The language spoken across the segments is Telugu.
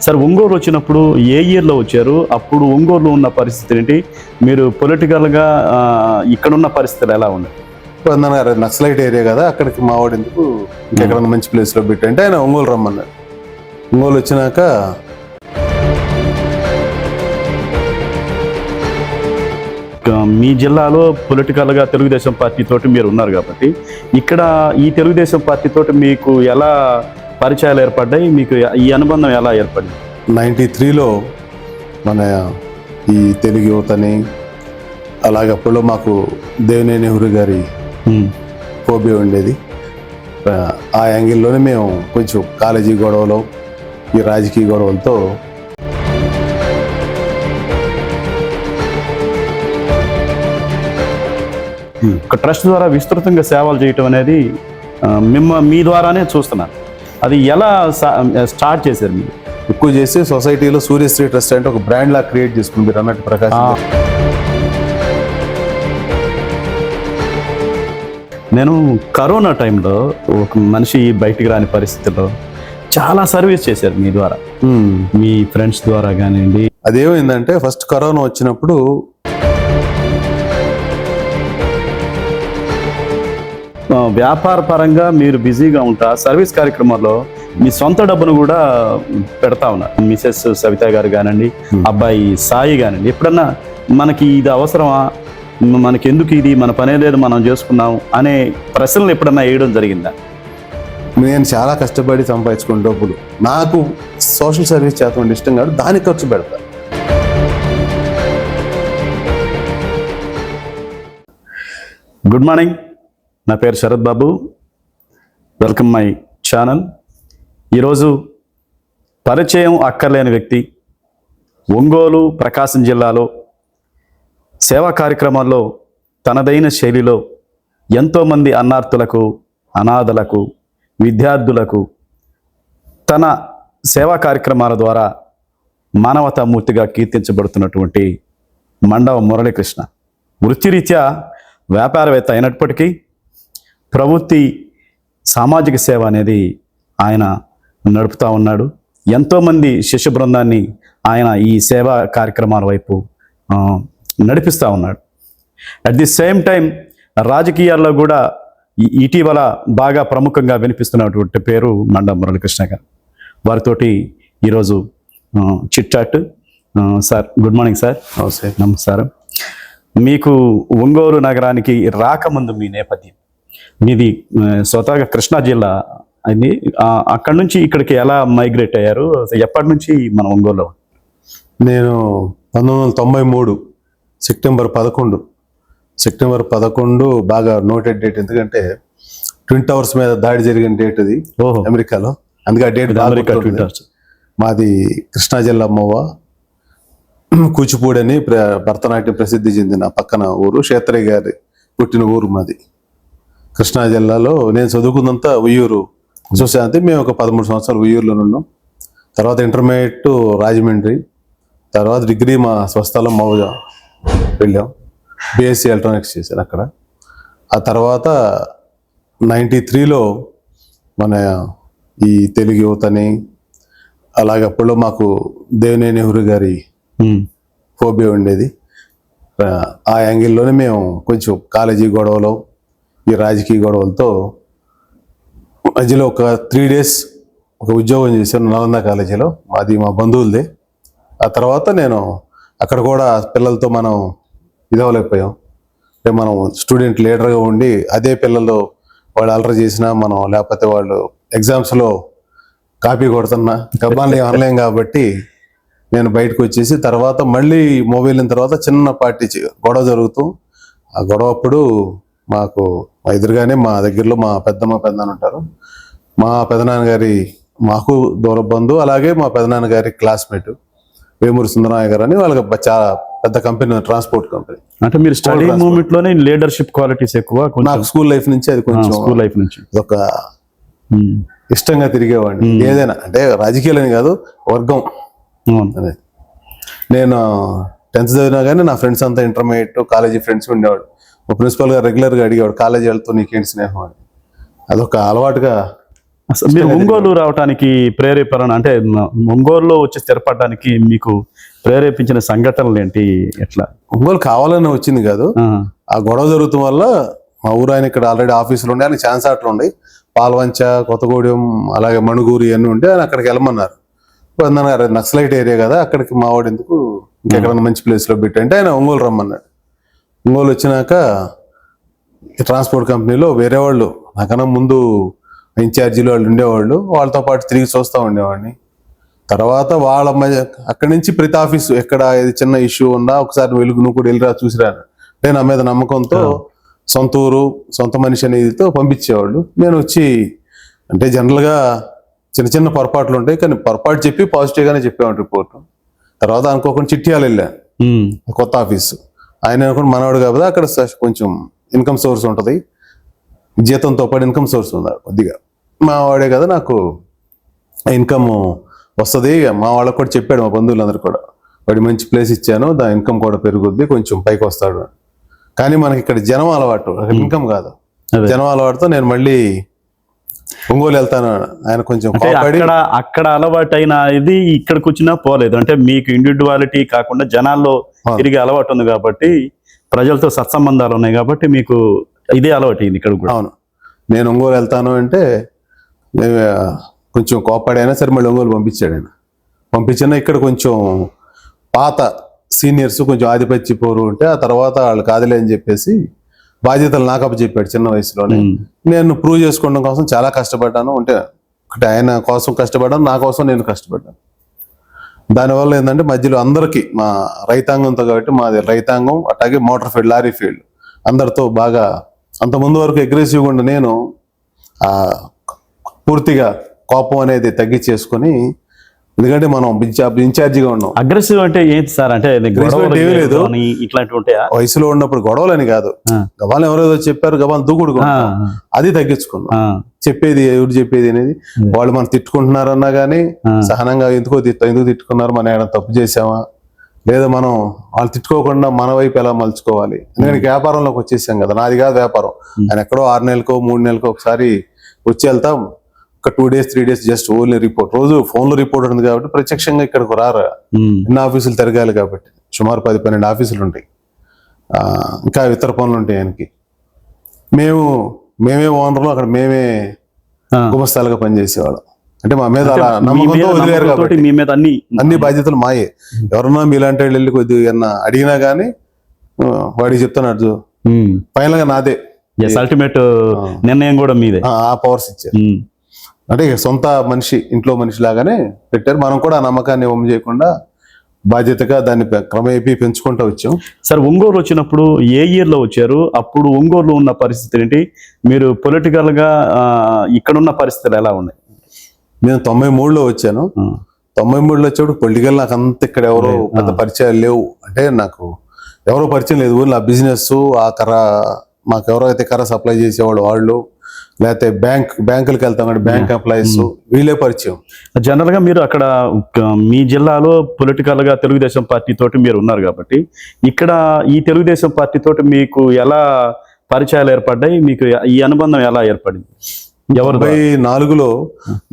సార్ ఒంగోలు వచ్చినప్పుడు ఏ ఇయర్లో వచ్చారు? అప్పుడు ఒంగోలులో ఉన్న పరిస్థితి ఏంటి? మీరు పొలిటికల్గా ఇక్కడున్న పరిస్థితులు ఎలా ఉన్నాయి? వందనగారు నక్సలైట్ ఏరియా కదా, అక్కడికి మా వాడు ఎందుకు ఇంకెక్కడ మంచి ప్లేస్లో పెట్టంటే ఆయన ఒంగోలు రమ్మన్నాడు. ఒంగోలు వచ్చినాక మీ జిల్లాలో పొలిటికల్గా తెలుగుదేశం పార్టీ తోటి మీరు ఉన్నారు కాబట్టి ఇక్కడ ఈ తెలుగుదేశం పార్టీ తోటి మీకు ఎలా పరిచయాలు ఏర్పడ్డాయి? మీకు ఈ అనుబంధం ఎలా ఏర్పడింది? 93లో మన ఈ తెలుగు యువతని అలాగే అప్పుడు మాకు దేవినేని నెహ్రూ గారి ఫోబియా ఉండేది. ఆ యాంగిల్లోనే మేము కొంచెం కాలేజీ గొడవలు, ఈ రాజకీయ గొడవలతో ఒక ట్రస్ట్ ద్వారా విస్తృతంగా సేవలు చేయటం అనేది మీ ద్వారానే చూస్తున్నాను. అది ఎలా స్టార్ట్ చేశారు మీరు? ఎక్కువ చేసి సొసైటీలో సూర్యశ్రీ ట్రస్ట్ అంటే ఒక బ్రాండ్ లా క్రియేట్ చేసుకుని మీరు అన్నట్టు ప్రకాశం. నేను కరోనా టైంలో ఒక మనిషి బయటికి రాని పరిస్థితుల్లో చాలా సర్వీస్ చేశారు మీ ద్వారా, మీ ఫ్రెండ్స్ ద్వారా కానివ్వండి. అదేమైందంటే ఫస్ట్ కరోనా వచ్చినప్పుడు వ్యాపార పరంగా మీరు బిజీగా ఉంటా సర్వీస్ కార్యక్రమాల్లో మీ సొంత డబ్బును కూడా పెడతా ఉన్నారు. మిసెస్ సవిత గారు కానివ్వండి, అబ్బాయి సాయి కానివ్వండి, ఎప్పుడన్నా మనకి ఇది అవసరమా, మనకి ఎందుకు ఇది, మన పనే లేదు మనం చేసుకున్నాం అనే ప్రశ్నలు ఎప్పుడన్నా వేయడం జరిగిందా? నేను చాలా కష్టపడి సంపాదించుకున్న డబ్బులు నాకు సోషల్ సర్వీస్ చేస్తామంటే ఇష్టం కాదు, దానికి ఖర్చు పెడతా. గుడ్ మార్నింగ్, నా పేరు Sharath Babu. Welcome my channel. ఈరోజు పరిచయం అక్కర్లేని వ్యక్తి, ఒంగోలు ప్రకాశం జిల్లాలో సేవా కార్యక్రమాల్లో తనదైన శైలిలో ఎంతోమంది అన్నార్థులకు, అనాథలకు, విద్యార్థులకు తన సేవా కార్యక్రమాల ద్వారా మానవతామూర్తిగా కీర్తించబడుతున్నటువంటి మండవ మురళీకృష్ణ. వృత్తిరీత్యా వ్యాపారవేత్త అయినప్పటికీ ప్రవృత్తి సామాజిక సేవ అనేది ఆయన నడుపుతూ ఉన్నాడు. ఎంతోమంది శిష్య బృందాన్ని ఆయన ఈ సేవా కార్యక్రమాల వైపు నడిపిస్తూ ఉన్నాడు. అట్ ది సేమ్ టైం రాజకీయాల్లో కూడా ఇటీవల బాగా ప్రముఖంగా వినిపిస్తున్నటువంటి పేరు మండవ మురళీకృష్ణ గారు. వారితోటి ఈరోజు chit chat. Sir good morning sir. నమస్కారం. మీకు ఒంగోలు నగరానికి రాకముందు మీ నేపథ్యం, మీది స్వతహాగా కృష్ణా జిల్లా అది. అక్కడి నుంచి ఇక్కడికి ఎలా మైగ్రేట్ అయ్యారు? ఎప్పటి నుంచి మన ఒంగోలులో? నేను 1993 సెప్టెంబర్ 11 బాగా నోటెడ్ డేట్. ఎందుకంటే ట్విన్ టవర్స్ మీద దాడి జరిగిన డేట్ అది అమెరికాలో. అందుకే ఆ డేట్ మాది కృష్ణా జిల్లా అమ్మవ్వ కూచిపూడి అని భరతనాట్యం ప్రసిద్ధి చెందిన పక్కన ఊరు, క్షేత్రయ్య గారి పుట్టిన ఊరు మాది కృష్ణా జిల్లాలో. నేను చదువుకున్నంత ఉయ్యూరు సుశాంతి. మేము ఒక 13 సంవత్సరాలు ఉయ్యూరులో ఉన్నాం. తర్వాత ఇంటర్మీడియట్ రాజమండ్రి, తర్వాత డిగ్రీ మా స్వస్థలం మౌజ వెళ్ళాం. బిఎస్సి ఎలక్ట్రానిక్స్ చేశాను అక్కడ. ఆ తర్వాత 93లో మన ఈ తెలుగు యువతని అలాగే అప్పుడు మాకు దేవినేని నెహ్రూ గారి ఫోబియా ఉండేది. ఆ యాంగిల్లోనే మేము కొంచెం కాలేజీ గొడవలు, ఈ రాజకీయ గొడవలతో మధ్యలో ఒక 3 days ఒక ఉద్యోగం చేశాను నలంద కాలేజీలో. అది మా బంధువులదే. ఆ తర్వాత నేను అక్కడ కూడా పిల్లలతో మనం ఇదవలేకపోయాం. అంటే మనం స్టూడెంట్ లీడర్గా ఉండి అదే పిల్లలు వాళ్ళు అలరి చేసినా మనం, లేకపోతే వాళ్ళు ఎగ్జామ్స్లో కాపీ కొడుతున్నా కబ్బాన్ని అనలేం కాబట్టి నేను బయటకు వచ్చేసి తర్వాత మళ్ళీ మొబైల్ అయిన తర్వాత చిన్న పార్టీ గొడవ జరుగుతూ, ఆ గొడవ అప్పుడు మాకు మా ఎదురుగానే మా దగ్గరలో మా పెద్దనాన్న ఉంటారు. మా పెదనాన్నగారి మాకు దూర బంధువు, అలాగే మా పెదనాన్నగారి క్లాస్మేట్ వేమూరి సుందరరాయ గారు అని. వాళ్ళకి చాలా పెద్ద కంపెనీ, ట్రాన్స్పోర్ట్ కంపెనీ. అంటే మీరు స్టడీ మూమెంట్ లోనే లీడర్షిప్ క్వాలిటీస్ ఎక్కువ? నాకు స్కూల్ లైఫ్ నుంచి అది కొంచెం స్కూల్ లైఫ్ నుంచి ఒక ఇష్టంగా తిరిగేవాడిని. ఏదైనా అంటే రాజకీయాలని కాదు, వర్గం. నేను 10th చదివినా కానీ నా ఫ్రెండ్స్ అంతా ఇంటర్మీడియట్ కాలేజీ ఫ్రెండ్స్ ఉండేవాడు. మా ప్రిన్సిపల్ గారు రెగ్యులర్గా అడిగేవాడు, కాలేజీ వెళ్తూ నీకేంటి స్నేహం అని. అదొక అలవాటుగా అసలు మీరు ఒంగోలు రావడానికి ప్రేరేపణ అంటే ఒంగోలులో వచ్చి స్థిరపడడానికి మీకు ప్రేరేపించిన సంఘటనలు ఏంటి? ఎట్లా? ఒంగోలు కావాలని వచ్చింది కాదు, ఆ గొడవ జరుగుతున్న వల్ల మా ఊరు ఆయన ఇక్కడ ఆల్రెడీ ఆఫీసులు ఉండే, ఆయన ఛాన్స్ ఆటలు ఉన్నాయి, పాల్వంచ, కొత్తగూడెం, అలాగే మణుగూరు ఇవన్నీ ఉంటే ఆయన అక్కడికి వెళ్ళమన్నారు. నక్సలైట్ ఏరియా కదా, అక్కడికి మా వాడు ఎందుకు ఇంకెక్కడన్నా మంచి ప్లేస్లో పెట్టి అంటే ఆయన ఒంగోలు రమ్మన్నాడు. ఒంగోలు వచ్చినాక ట్రాన్స్పోర్ట్ కంపెనీలో వేరే వాళ్ళు నాకన్నా ముందు ఇన్ఛార్జీలు వాళ్ళు ఉండేవాళ్ళు, వాళ్ళతో పాటు తిరిగి చూస్తూ ఉండేవాడిని. తర్వాత వాళ్ళ అక్కడి నుంచి ప్రతి ఆఫీసు ఎక్కడ ఏది చిన్న ఇష్యూ ఉన్నా ఒకసారి వెలుగు నువ్వు కూడా వెళ్ళిరా చూసిరాను అంటే నా మీద నమ్మకంతో సొంత ఊరు సొంత మనిషి అనేదితో పంపించేవాళ్ళు. నేను వచ్చి అంటే జనరల్గా చిన్న చిన్న పొరపాట్లు ఉంటాయి, కానీ పొరపాటు చెప్పి పాజిటివ్గానే చెప్పేవాడు రిపోర్ట్. తర్వాత అనుకోకుండా చిట్యాలు వెళ్ళాను కొత్త ఆఫీసు. ఆయన అనుకుంటే మనవాడు కాబట్టి అక్కడ కొంచెం ఇన్కమ్ సోర్స్ ఉంటుంది, జీతంతో పాటు ఇన్కమ్ సోర్స్ ఉంది కొద్దిగా. మా వాడే కదా నాకు ఇన్కమ్ వస్తుంది, మా వాళ్ళకి కూడా చెప్పాడు, మా బంధువులందరూ కూడా వాడి మంచి ప్లేస్ ఇచ్చాను, దాని ఇన్కమ్ కూడా పెరుగుద్ది, కొంచెం పైకి వస్తాడు. కానీ మనకి ఇక్కడ జనం అలవాటు, ఇన్కమ్ కాదు, జనం అలవాటుతో నేను మళ్ళీ ఒంగోలు వెళ్తాను. ఆయన కొంచెం అక్కడ అలవాటు అయిన ఇది ఇక్కడికి వచ్చినా పోలేదు అంటే మీకు ఇండివిడ్యువాలిటీ కాకుండా జనాల్లో తిరిగి అలవాటు ఉంది కాబట్టి, ప్రజలతో సత్సంబంధాలు ఉన్నాయి కాబట్టి మీకు ఇదే అలవాటు అయింది ఇక్కడ కూడా. అవును, నేను ఒంగోలు వెళ్తాను అంటే కొంచెం కోపాడైనా సరే మళ్ళీ ఒంగోలు పంపించాడు. ఆయన పంపించినా ఇక్కడ కొంచెం పాత సీనియర్స్ కొంచెం ఆధిపత్య పోరు ఉంటే ఆ తర్వాత వాళ్ళు కాదులే అని చెప్పేసి బాధ్యతలు నాకప్ప చెప్పాడు చిన్న వయసులోనే. నేను ప్రూవ్ చేసుకోవడం కోసం చాలా కష్టపడ్డాను. అంటే ఒకటి ఆయన కోసం కష్టపడ్డాను, నా కోసం నేను కష్టపడ్డాను. దానివల్ల ఏంటంటే మధ్యలో అందరికీ మా రైతాంగంతో, కాబట్టి మాది రైతాంగం అట్లాగే మోటార్ ఫీల్డ్, లారీ ఫీల్డ్ అందరితో బాగా అంత ముందు వరకు అగ్రెసివ్గా ఉండి నేను పూర్తిగా కోపం అనేది తగ్గించేసుకొని, ఎందుకంటే మనం ఇన్ఛార్జిగా ఉన్నాం. అగ్రెసివ్ అంటే ఏంటి సార్? అంటే లేదు, ఇట్లాంటివి ఉంటాయా? వయసులో ఉన్నప్పుడు గొడవలని కాదు, గబాలు ఎవరేదో చెప్పారు గబాలు దూకుడు, అది తగ్గించుకున్నాం. చెప్పేది ఎవరు చెప్పేది అనేది, వాళ్ళు మనం తిట్టుకుంటున్నారన్నా కానీ సహనంగా ఎందుకు తిట్టుకున్నారు, మనం ఏమైనా తప్పు చేసామా, లేదా మనం వాళ్ళు తిట్టుకోకుండా మన వైపు ఎలా మలుచుకోవాలి. ఎందుకంటే వ్యాపారంలోకి వచ్చేసాం కదా, నాది కాదు వ్యాపారం. ఆయన ఎక్కడో 6 నెలలకో 3 నెలలకో ఒకసారి వచ్చి వెళ్తాం, ఒక 2 days 3 days just only report. రోజు ఫోన్లో రిపోర్ట్ ఉంది కాబట్టి ప్రత్యక్షంగా ఇక్కడికి రారా, ఎన్ని ఆఫీసులు తిరగాలి కాబట్టి, సుమారు 10-12 ఆఫీసులు ఉంటాయి, ఇంకా ఇతర పనులు ఉంటాయి ఆయనకి. మేమే ఓనర్లు, అక్కడ మేమే గుమస్తాలుగా పనిచేసేవాళ్ళం. అంటే మా మీద అలా నమ్మకంతో వదిలేరు కాబట్టి మీ మీద అన్ని బాధ్యతలు మాయే. ఎవరన్నా మీలాంటి వాళ్ళు వెళ్ళి కొద్దిగా అడిగినా గానీ వాడికి చెప్తాను, ఫైనల్ గా నాదే అల్టిమేట్ నిర్ణయం కూడా మీదే, ఆ పవర్స్ ఇచ్చారు. అంటే సొంత మనిషి, ఇంట్లో మనిషి లాగానే పెట్టారు. మనం కూడా ఆ నమ్మకాన్ని ఒమ్ము చేయకుండా బాధ్యతగా దాన్ని క్రమేపీ పెంచుకుంటూ వచ్చాం. సార్, ఒంగోలు వచ్చినప్పుడు ఏ ఇయర్ లో వచ్చారు? అప్పుడు ఒంగోలు ఉన్న పరిస్థితి ఏంటి? మీరు పొలిటికల్ గా ఇక్కడున్న పరిస్థితులు ఎలా ఉన్నాయి? నేను 93లో వచ్చాను. 93లో వచ్చేప్పుడు పొలిటికల్ నాకు అంత ఇక్కడ ఎవరో పెద్ద పరిచయాలు లేవు. అంటే నాకు ఎవరో పరిచయం లేదు. నా బిజినెస్ ఆ మాకు ఎవరైతే కర్ర సప్లై చేసేవాళ్ళు వాళ్ళు, లేకపోతే బ్యాంకులకు వెళ్తాం కానీ బ్యాంక్ ఎంప్లాయీస్, వీళ్ళే పరిచయం. జనరల్ గా మీరు అక్కడ మీ జిల్లాలో పొలిటికల్ గా తెలుగుదేశం పార్టీ తోటి మీరు ఉన్నారు కాబట్టి, ఇక్కడ ఈ తెలుగుదేశం పార్టీ తోటి మీకు ఎలా పరిచయాలు ఏర్పడ్డాయి? మీకు ఈ అనుబంధం ఎలా ఏర్పడింది? 94లో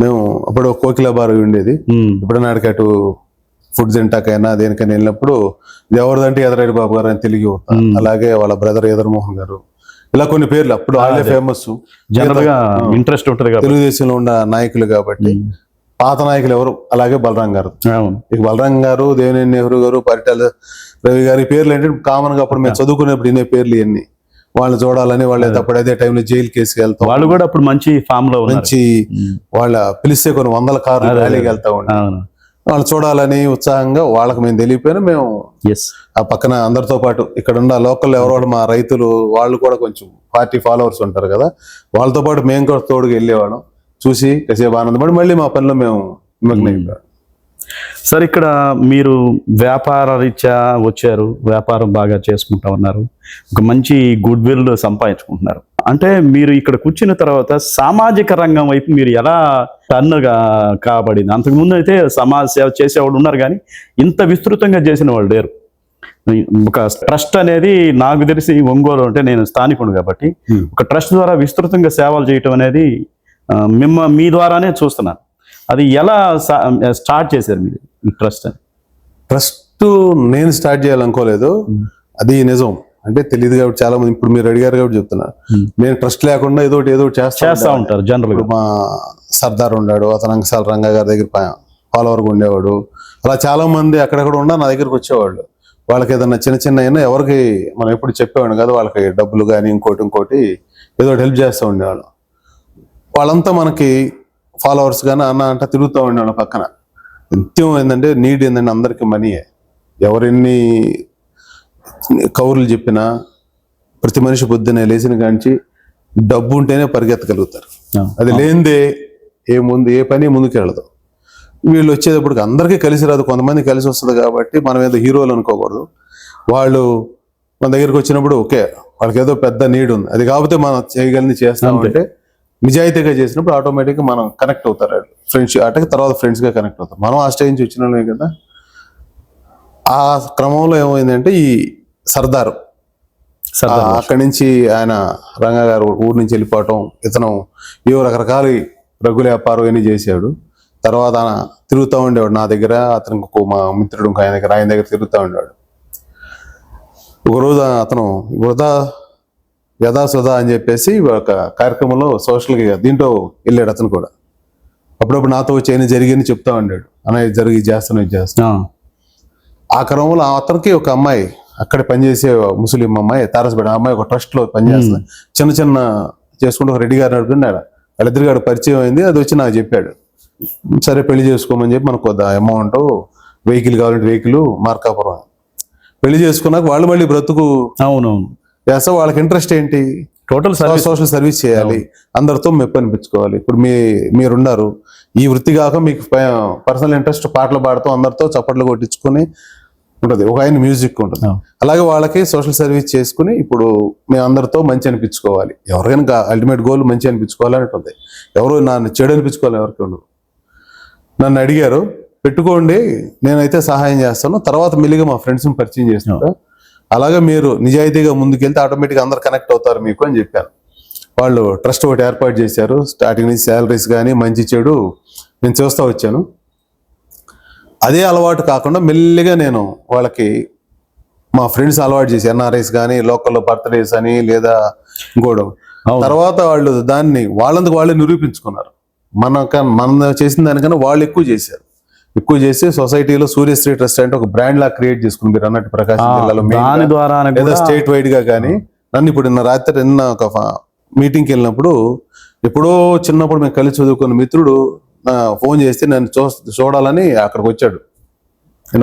మేము అప్పుడు కోకిలాబారు ఉండేది. ఇప్పుడు నాడికటు ఫుడ్ తింటాకైనా దేనికైనా వెళ్ళినప్పుడు ఎవరిదంటే ఎదరెడ్డి బాబు గారు అని తెలుగు, అలాగే వాళ్ళ బ్రదర్ ఎదర్మోహన్ గారు, ఇలా కొన్ని పేర్లు అప్పుడు వాళ్ళే ఫేమస్. జనరల్ గా ఇంట్రెస్ట్ ఉంటుంది తెలుగుదేశంలో ఉన్న నాయకులు కాబట్టి. పాత నాయకులు ఎవరు, అలాగే బలరాం గారు, బలరాం గారు, దేవినేని నెహ్రూ గారు, పరిటాల రవి గారి పేర్లు ఏంటంటే కామన్ గా అప్పుడు మేము చదువుకునేప్పుడు ఇన్ని పేర్లు ఇవన్నీ. వాళ్ళని చూడాలని వాళ్ళు అప్పుడు అదే టైంలో జైలు కేసుకి వెళ్తాం. వాళ్ళు కూడా అప్పుడు మంచి ఫామ్ లో మంచి వాళ్ళ పిలిస్తే కొన్ని 100 కార్లు ర్యాలీకి వెళ్తా ఉంటాం. వాళ్ళు చూడాలని ఉత్సాహంగా, వాళ్ళకి మేము తెలియపోయినా మేము ఆ పక్కన అందరితో పాటు ఇక్కడ ఉన్న లోకల్ ఎవరో మా రైతులు వాళ్ళు కూడా కొంచెం పార్టీ ఫాలోవర్స్ ఉంటారు కదా, వాళ్ళతో పాటు మేము కూడా తోడుగా వెళ్ళేవాళ్ళం. చూసి కాసేపు ఆనందపడి మళ్ళీ మా పనిలో మేము నిమగ్నమైపోయాం. సార్, ఇక్కడ మీరు వ్యాపార రీత్యా వచ్చారు, వ్యాపారం బాగా చేసుకుంటా ఉన్నారు, ఒక మంచి గుడ్ విల్ సంపాదించుకుంటున్నారు. అంటే మీరు ఇక్కడ కూర్చున్న తర్వాత సామాజిక రంగం వైపు మీరు ఎలా టర్న్ కాబడింది? అంతకుముందు అయితే సమాజ సేవ చేసేవాళ్ళు ఉన్నారు, కానీ ఇంత విస్తృతంగా చేసిన వాళ్ళు లేరు. ఒక ట్రస్ట్ అనేది నాకు తెలిసి ఒంగోలు అంటే నేను స్థానికుడు కాబట్టి ఒక ట్రస్ట్ ద్వారా విస్తృతంగా సేవలు చేయటం అనేది మీ ద్వారానే చూస్తున్నాను. అది ఎలా స్టార్ట్ చేశారు మీరు ఈ ట్రస్ట్ అని? ట్రస్ట్ నేను స్టార్ట్ చేయాలనుకోలేదు, అది నిజం. అంటే తెలియదు కాబట్టి చాలా మంది, ఇప్పుడు మీరు అడిగారు కాబట్టి చెప్తున్నా. నేను ట్రస్ట్ లేకుండా ఏదో ఒకటి చేస్తా ఉంటారు జనరల్ గా. మా సర్దార్ ఉన్నాడు, అతను అంకసాల రంగా గారి దగ్గర ఫాలోవర్గా ఉండేవాడు. అలా చాలా మంది అక్కడక్కడ ఉన్న నా దగ్గరికి వచ్చేవాళ్ళు. వాళ్ళకి ఏదన్నా చిన్న అయినా ఎవరికి మనం ఎప్పుడు చెప్పేవాడు కదా, వాళ్ళకి డబ్బులు కానీ ఇంకోటి ఏదో హెల్ప్ చేస్తూ ఉండేవాళ్ళు. వాళ్ళంతా మనకి ఫాలోవర్స్ కానీ అన్న అంటే తిరుగుతూ ఉండేవాళ్ళు పక్కన. నిత్యం ఏంటంటే నీడ్ ఏంటంటే అందరికీ మనీయే. ఎవరెన్ని కౌరులు చెప్పినా ప్రతి మనిషి పొద్దున్నే లేచిన కాంచి డబ్బు ఉంటేనే పరిగెత్తగలుగుతారు. అది లేనిదే ఏ పని ముందుకు వెళ్ళదు. వీళ్ళు వచ్చేటప్పటికి అందరికీ కలిసి రాదు, కొంతమంది కలిసి వస్తుంది. కాబట్టి మనం ఏదో హీరోలు అనుకోకూడదు. వాళ్ళు మన దగ్గరికి వచ్చినప్పుడు ఓకే, వాళ్ళకి ఏదో పెద్ద నీడ్ ఉంది, అది కాకపోతే మనం చేయగలిగింది చేస్తామంటే నిజాయితీగా చేసినప్పుడు ఆటోమేటిక్గా మనం కనెక్ట్ అవుతారు. ఫ్రెండ్స్ అంటే తర్వాత ఫ్రెండ్స్గా కనెక్ట్ అవుతారు. మనం ఆ స్టేజ్ నుంచి వచ్చిన వాళ్ళమే కదా. ఆ క్రమంలో ఏమైందంటే ఈ సర్దారు అక్కడి నుంచి ఆయన రంగా గారు ఊరు నుంచి వెళ్ళిపోవటం, ఇతను ఏవో రకరకాల రగ్గుల వ్యాపారం అని చేశాడు. తర్వాత ఆయన తిరుగుతూ ఉండేవాడు నా దగ్గర, అతనికి మా మిత్రుడు ఆయన దగ్గర తిరుగుతూ ఉండేవాడు. ఒకరోజు అతను యథాసుధా అని చెప్పేసి ఒక కార్యక్రమంలో సోషల్గా దీంట్లో వెళ్ళాడు. అతను కూడా అప్పుడప్పుడు నాతో వచ్చి అయినా జరిగింది చెప్తా ఉన్నాడు, అన్నయ్య జరిగి చేస్తాను. ఆ క్రమంలో అతనికి ఒక అమ్మాయి అక్కడ పనిచేసే ముస్లిం అమ్మాయి తారసపేట అమ్మాయి ఒక ట్రస్ట్ లో పనిచేస్తుంది. చిన్న చేసుకుంటూ ఒక రెడ్డి గారు నడుపుతున్నాడు. వాళ్ళిద్దరు గారు పరిచయం అయింది. అది వచ్చి నాకు చెప్పాడు, సరే పెళ్లి చేసుకోమని చెప్పి మనకు కొద్ది అమౌంట్, వెహికల్ కావాలంటే వెహికల్ మార్కాపురం పెళ్లి చేసుకున్నాక వాళ్ళు మళ్ళీ బ్రతుకు అవునవును చేస్తా. వాళ్ళకి ఇంట్రెస్ట్ ఏంటి, టోటల్ సోషల్ సర్వీస్ చేయాలి, అందరితో మెప్పు అనిపించుకోవాలి. ఇప్పుడు మీరున్నారు, ఈ వృత్తి కాక మీకు పర్సనల్ ఇంట్రెస్ట్ పాటలు పాడుతూ అందరితో చప్పట్లు కొట్టించుకుని ఉంటుంది. ఒక ఆయన మ్యూజిక్ ఉంటుంది. అలాగే వాళ్ళకి సోషల్ సర్వీస్ చేసుకుని ఇప్పుడు మేము అందరితో మంచి అనిపించుకోవాలి. ఎవరికైనా అల్టిమేట్ గోల్ మంచి అనిపించుకోవాలని ఉంటుంది. ఎవరు నన్ను చెడు అనిపించుకోవాలి ఎవరికి ఉండదు. నన్ను అడిగారు పెట్టుకోండి, నేనైతే సహాయం చేస్తాను, తర్వాత మెల్లిగా మా ఫ్రెండ్స్ని పరిచయం చేస్తాను, అలాగే మీరు నిజాయితీగా ముందుకెళ్తే ఆటోమేటిక్గా అందరు కనెక్ట్ అవుతారు మీకు అని చెప్పాను. వాళ్ళు ట్రస్ట్ ఒకటి ఏర్పాటు చేశారు. స్టార్టింగ్ నుంచి శాలరీస్ కానీ మంచి చెడు నేను చూస్తూ వచ్చాను. అదే అలవాటు కాకుండా మెల్లిగా నేను వాళ్ళకి మా ఫ్రెండ్స్ అలవాటు చేసి ఎన్ఆర్ఐస్ కానీ లోకల్లో బర్త్డేస్ అని లేదా ఇంకోటి, తర్వాత వాళ్ళు దాన్ని వాళ్ళందుకు వాళ్ళే నిరూపించుకున్నారు. మనం చేసిన దానికన్నా వాళ్ళు ఎక్కువ చేసి సొసైటీలో సూర్యశ్రీ ట్రస్ట్ అంటే ఒక బ్రాండ్ లా క్రియేట్ చేసుకుని మీరు అన్నట్టు ప్రకాశం జిల్లాలో లేదా స్టేట్ వైడ్ గా కానీ నన్ను ఇప్పుడు నిన్న ఒక మీటింగ్కి వెళ్ళినప్పుడు ఎప్పుడో చిన్నప్పుడు మేము కలిసి చదువుకున్న మిత్రుడు ఫోన్ చేస్తే నన్ను చూడాలని అక్కడికి వచ్చాడు.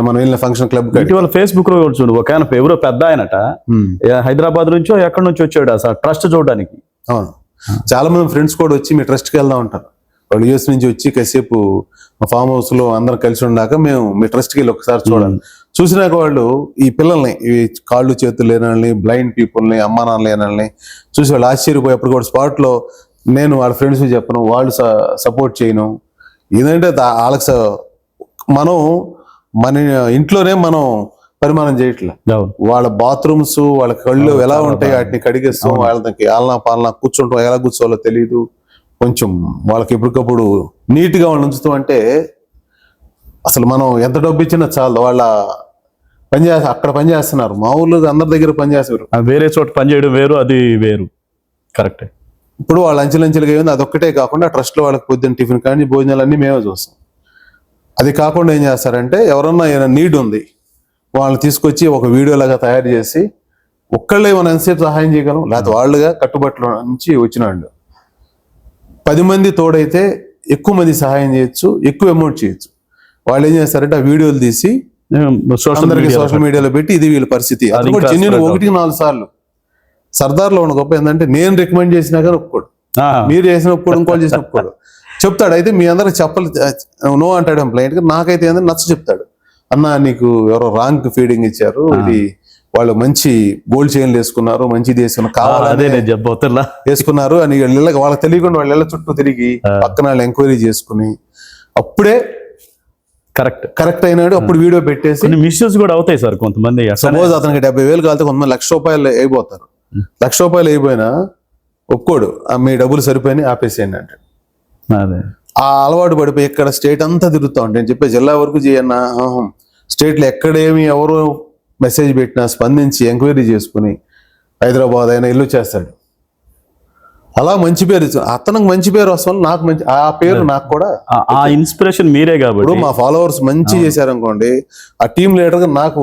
మనం వెళ్ళిన ఫంక్షన్ క్లబ్ ఇటీవల ఫేస్బుక్ లో చూడు, ఒక ఆయన ఎవరో పెద్ద ఆయనట హైదరాబాద్ నుంచో ఎక్కడి నుంచి వచ్చాడు అసలు ట్రస్ట్ చూడడానికి. అవును, చాలా మంది ఫ్రెండ్స్ కూడా వచ్చి మీ ట్రస్ట్కి వెళ్దాం ఉంటారు. వాళ్ళు యూఎస్ నుంచి వచ్చి కాసేపు ఫామ్ హౌస్ లో అందరం కలిసి ఉన్నాక మేము మీ ట్రస్ట్కి వెళ్ళి ఒకసారి చూసినాక వాళ్ళు ఈ పిల్లల్ని, ఈ కాళ్ళు చేతులు లేని వాళ్ళని, బ్లైండ్ పీపుల్ని, అమ్మా నాన్న లేని వాళ్ళని చూసి వాళ్ళు ఆశ్చర్యపోయేప్పుడు కూడా స్పాట్ లో నేను వాళ్ళ ఫ్రెండ్స్ చెప్పను, వాళ్ళు సపోర్ట్ చేయను. ఏంటంటే వాళ్ళకి మనం మన ఇంట్లోనే మనం పరిమాణం చేయట్లే. వాళ్ళ బాత్రూమ్స్, వాళ్ళ కళ్ళు ఎలా ఉంటాయి వాటిని కడిగేస్తాం, వాళ్ళకి ఆలనా పాలనా కూర్చుంటాం, ఎలా కూర్చోవాలో తెలియదు. కొంచెం వాళ్ళకి ఎప్పటికప్పుడు నీట్గా వాళ్ళు ఉంచుతాం. అంటే అసలు మనం ఎంత డబ్బు ఇచ్చినా చాలు, వాళ్ళ అక్కడ పనిచేస్తున్నారు. మా ఊళ్ళో అందరి దగ్గర పనిచేస్తారు, వేరే చోట పనిచేయడం వేరు, అది వేరు. కరెక్టే. ఇప్పుడు వాళ్ళు అంచెలంచెలుగా ఏముంది అదొక్కటే కాకుండా ట్రస్ట్లో వాళ్ళకి పొద్దున్న టిఫిన్ కానీ భోజనాలు అన్నీ మేమే చూస్తాం. అది కాకుండా ఏం చేస్తారంటే ఎవరన్నా ఏమైనా నీడ్ ఉంది వాళ్ళని తీసుకొచ్చి ఒక వీడియో లాగా తయారు చేసి ఒక్కళ్ళే మనం ఎంతసేపు సహాయం చేయగలం, లేకపోతే వాళ్ళుగా కట్టుబట్టల నుంచి వచ్చిన వాళ్ళు 10 మంది తోడైతే ఎక్కువ మంది సహాయం చేయొచ్చు, ఎక్కువ అమౌంట్ చేయొచ్చు. వాళ్ళు ఏం చేస్తారంటే ఆ వీడియోలు తీసి సోషల్ మీడియాలో పెట్టి ఇది వీళ్ళ పరిస్థితి. అది కూడా జెన్యూన్ 1-4 సార్లు. సర్దార్లో ఉన్న గొప్ప ఏంటంటే నేను రికమెండ్ చేసినా కానీ ఒప్పుకోడు, మీరు చేసిన ఒప్పుకోడు, ఇంకోటి చేసిన ఒప్పుకోడు. చెప్తాడు అయితే మీ అందరికి నో అంటాడు ఎంప్లాయింట్ గా. నాకైతే ఏంటంటే నచ్చ చెప్తాడు, అన్న నీకు ఎవరో రాంగ్ ఫీడింగ్ ఇచ్చారు, ఇది వాళ్ళు మంచి గోల్డ్ చైన్లు వేసుకున్నారు, మంచిది వేసుకున్నారు, కావాలనే వేసుకున్నారు అని వాళ్ళకి తెలియకుండా వాళ్ళ ఇళ్ళ చుట్టూ తిరిగి పక్కన వాళ్ళు ఎంక్వైరీ చేసుకుని అప్పుడే కరెక్ట్ అయినాడు. అప్పుడు వీడియో పెట్టేసి మిస్యూస్ కూడా అవుతాయి సార్. కొంతమంది సపోజ్ అతనికి 70,000 కాలితే కొంతమంది ₹1,00,000 అయిపోతారు. ₹1,00,000 అయిపోయినా ఒప్పుకోడు, మీ డబ్బులు సరిపోయినాయి ఆపేసేయండి అంటే. అదే ఆ అలవాటు పడిపోయి ఇక్కడ స్టేట్ అంతా తిరుగుతా ఉంటాయి. నేను చెప్పే జిల్లా వరకు చేయన్న స్టేట్లో ఎక్కడేమి ఎవరు మెసేజ్ పెట్టినా స్పందించి ఎంక్వైరీ చేసుకుని హైదరాబాద్ అయినా ఇల్లు చేస్తాడు. అలా మంచి పేరు అతనికి మంచి పేరు వస్తుంది, నాకు మంచి ఆ పేరు నాకు కూడా ఆ ఇన్స్పిరేషన్ మీరే కాబట్టి. ఇప్పుడు మా ఫాలోవర్స్ మంచి చేశారనుకోండి, ఆ టీం లీడర్గా నాకు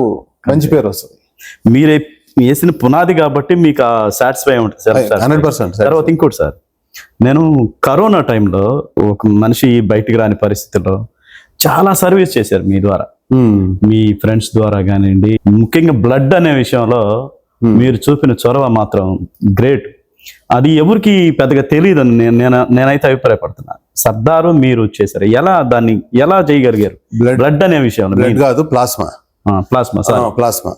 మంచి పేరు వస్తుంది. మీరే వేసిన పునాది కాబట్టి మీకు సాటిస్ఫై ఉంటుంది సార్. 100%. తర్వాత ఇంకోటి సార్, నేను కరోనా టైంలో ఒక మనిషి బయటికి రాని పరిస్థితుల్లో చాలా సర్వీస్ చేశారు మీ ద్వారా, మీ ఫ్రెండ్స్ ద్వారా కానివ్వండి. ముఖ్యంగా బ్లడ్ అనే విషయంలో మీరు చూపిన చొరవ మాత్రం గ్రేట్. అది ఎవరికి పెద్దగా తెలియదు అని నేనైతే అభిప్రాయపడుతున్నా. సర్దారు మీరు చేశారు, దాన్ని ఎలా చేయగలిగారు? బ్లడ్ అనే విషయంలో. బ్లడ్ కాదు, ప్లాస్మా. ప్లాస్మా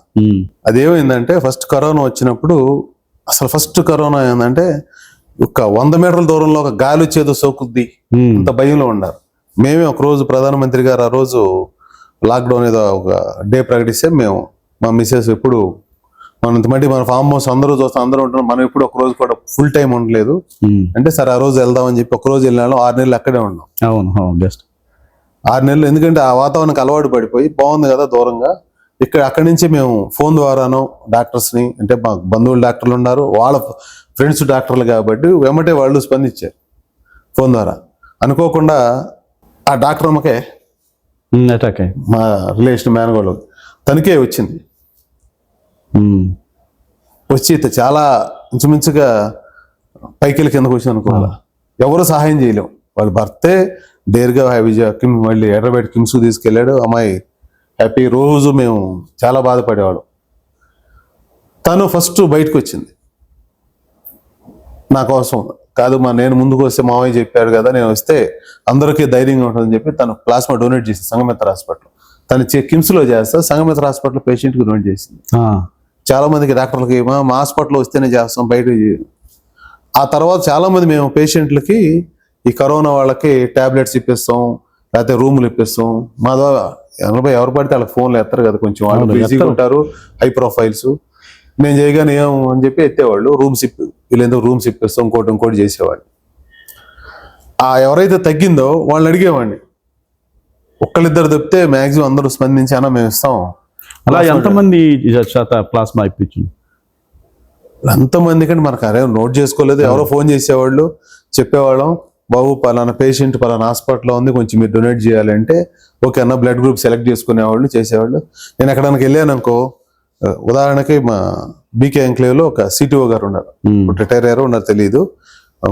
అదేమైందంటే ఫస్ట్ కరోనా వచ్చినప్పుడు, అసలు ఫస్ట్ కరోనా ఏంటంటే ఒక 100 మీటర్ల దూరంలో ఒక గాలి వచ్చేదో సోకుద్ది అంత భయంలో ఉన్నారు. మేమే ఒక రోజు ప్రధానమంత్రి గారు ఆ రోజు లాక్డౌన్ ఏదో ఒక డే ప్రకటిస్తే మేము మా మిస్సెస్ ఎప్పుడు మన ఫామ్ హౌస్ అందరూ చూస్తాం, అందరూ ఉంటున్నాం, మనం ఎప్పుడు ఒక రోజు కూడా ఫుల్ టైం ఉండలేదు అంటే సరే ఆ రోజు వెళ్దామని చెప్పి ఒక రోజు వెళ్ళినాను. 6 నెలలు అక్కడే ఉన్నాం. అవును, బెస్ట్ 6 నెలలు. ఎందుకంటే ఆ వాతావరణానికి అలవాటు పడిపోయి బాగుంది కదా దూరంగా. అక్కడి నుంచి మేము ఫోన్ ద్వారానో డాక్టర్స్ని, అంటే మా బంధువులు డాక్టర్లు ఉన్నారు, వాళ్ళ ఫ్రెండ్స్ డాక్టర్లు కాబట్టి వెంబటే వాళ్ళు స్పందించారు ఫోన్ ద్వారా. అనుకోకుండా ఆ డాక్టర్ అమ్మకే మా రిలేషన్ మేనగోళ్ళు తనకే వచ్చింది. వచ్చి చాలా ఇంచుమించుగా పైకెళ్ళి కిందకు వచ్చింది అనుకోవాలా. ఎవరు సహాయం చేయలేం. వాళ్ళ భర్తే డేర్గా మళ్ళీ ఎర్రబెట్టి కిమ్స్కు తీసుకెళ్ళాడు. అమ్మాయి హ్యాపీ. రోజు మేము చాలా బాధపడేవాడు. తను ఫస్ట్ బయటకు వచ్చింది నా కోసం. కాదు నేను ముందుకు వస్తే మామయ్య చెప్పారు కదా, నేను వస్తే అందరికీ ధైర్యంగా ఉంటుందని చెప్పి తను ప్లాస్మా డొనేట్ చేసింది సంఘమిత్ర హాస్పిటల్. తను కిమ్స్లో చేస్తా సంఘమిత్ర హాస్పిటల్ పేషెంట్కి డొనేట్ చేసింది. చాలా మందికి డాక్టర్లకి మా హాస్పిటల్లో వస్తేనే చేస్తాం, బయట. ఆ తర్వాత చాలా మంది మేము పేషెంట్లకి ఈ కరోనా వాళ్ళకి టాబ్లెట్స్ ఇప్పిస్తాం, లేకపోతే రూములు ఇప్పిస్తాం. మా ద్వారా ఎవరు పడితే వాళ్ళకి ఫోన్లు ఎత్తారు కదా, కొంచెం వాళ్ళు బిజీగా ఉంటారు, హై ప్రొఫైల్స్. నేను చేయగానే ఏం అని చెప్పి ఎత్తేవాళ్ళు. వీళ్ళేందుకు రూమ్స్ ఇప్పిస్తాం, ఇంకోటి చేసేవాళ్ళు. ఎవరైతే తగ్గిందో వాళ్ళని అడిగేవాడిని. ఒక్కళ్ళిద్దరు తప్పితే మ్యాక్సిమం అందరూ స్పందించి అన్న మేము ఇస్తాం. అలా ఎంతమంది ప్లాస్మా ఇప్పించు? ఎంతమంది కంటే మనకు నోట్ చేసుకోలేదు. ఎవరో ఫోన్ చేసేవాళ్ళు, చెప్పేవాళ్ళం బాబు పలానా పేషెంట్ పలానా హాస్పిటల్లో ఉంది, కొంచెం మీరు డొనేట్ చేయాలంటే ఓకే అన్న బ్లడ్ గ్రూప్ సెలెక్ట్ చేసుకునేవాళ్ళు, చేసేవాళ్ళు. నేను ఎక్కడానికి వెళ్ళాను అనుకో, ఉదాహరణకి మా బీకే ఎంక్లేవ్లో ఒక సిటిఓ గారు ఉన్నారు, రిటైర్ అయ్యారో ఉన్నారు తెలియదు,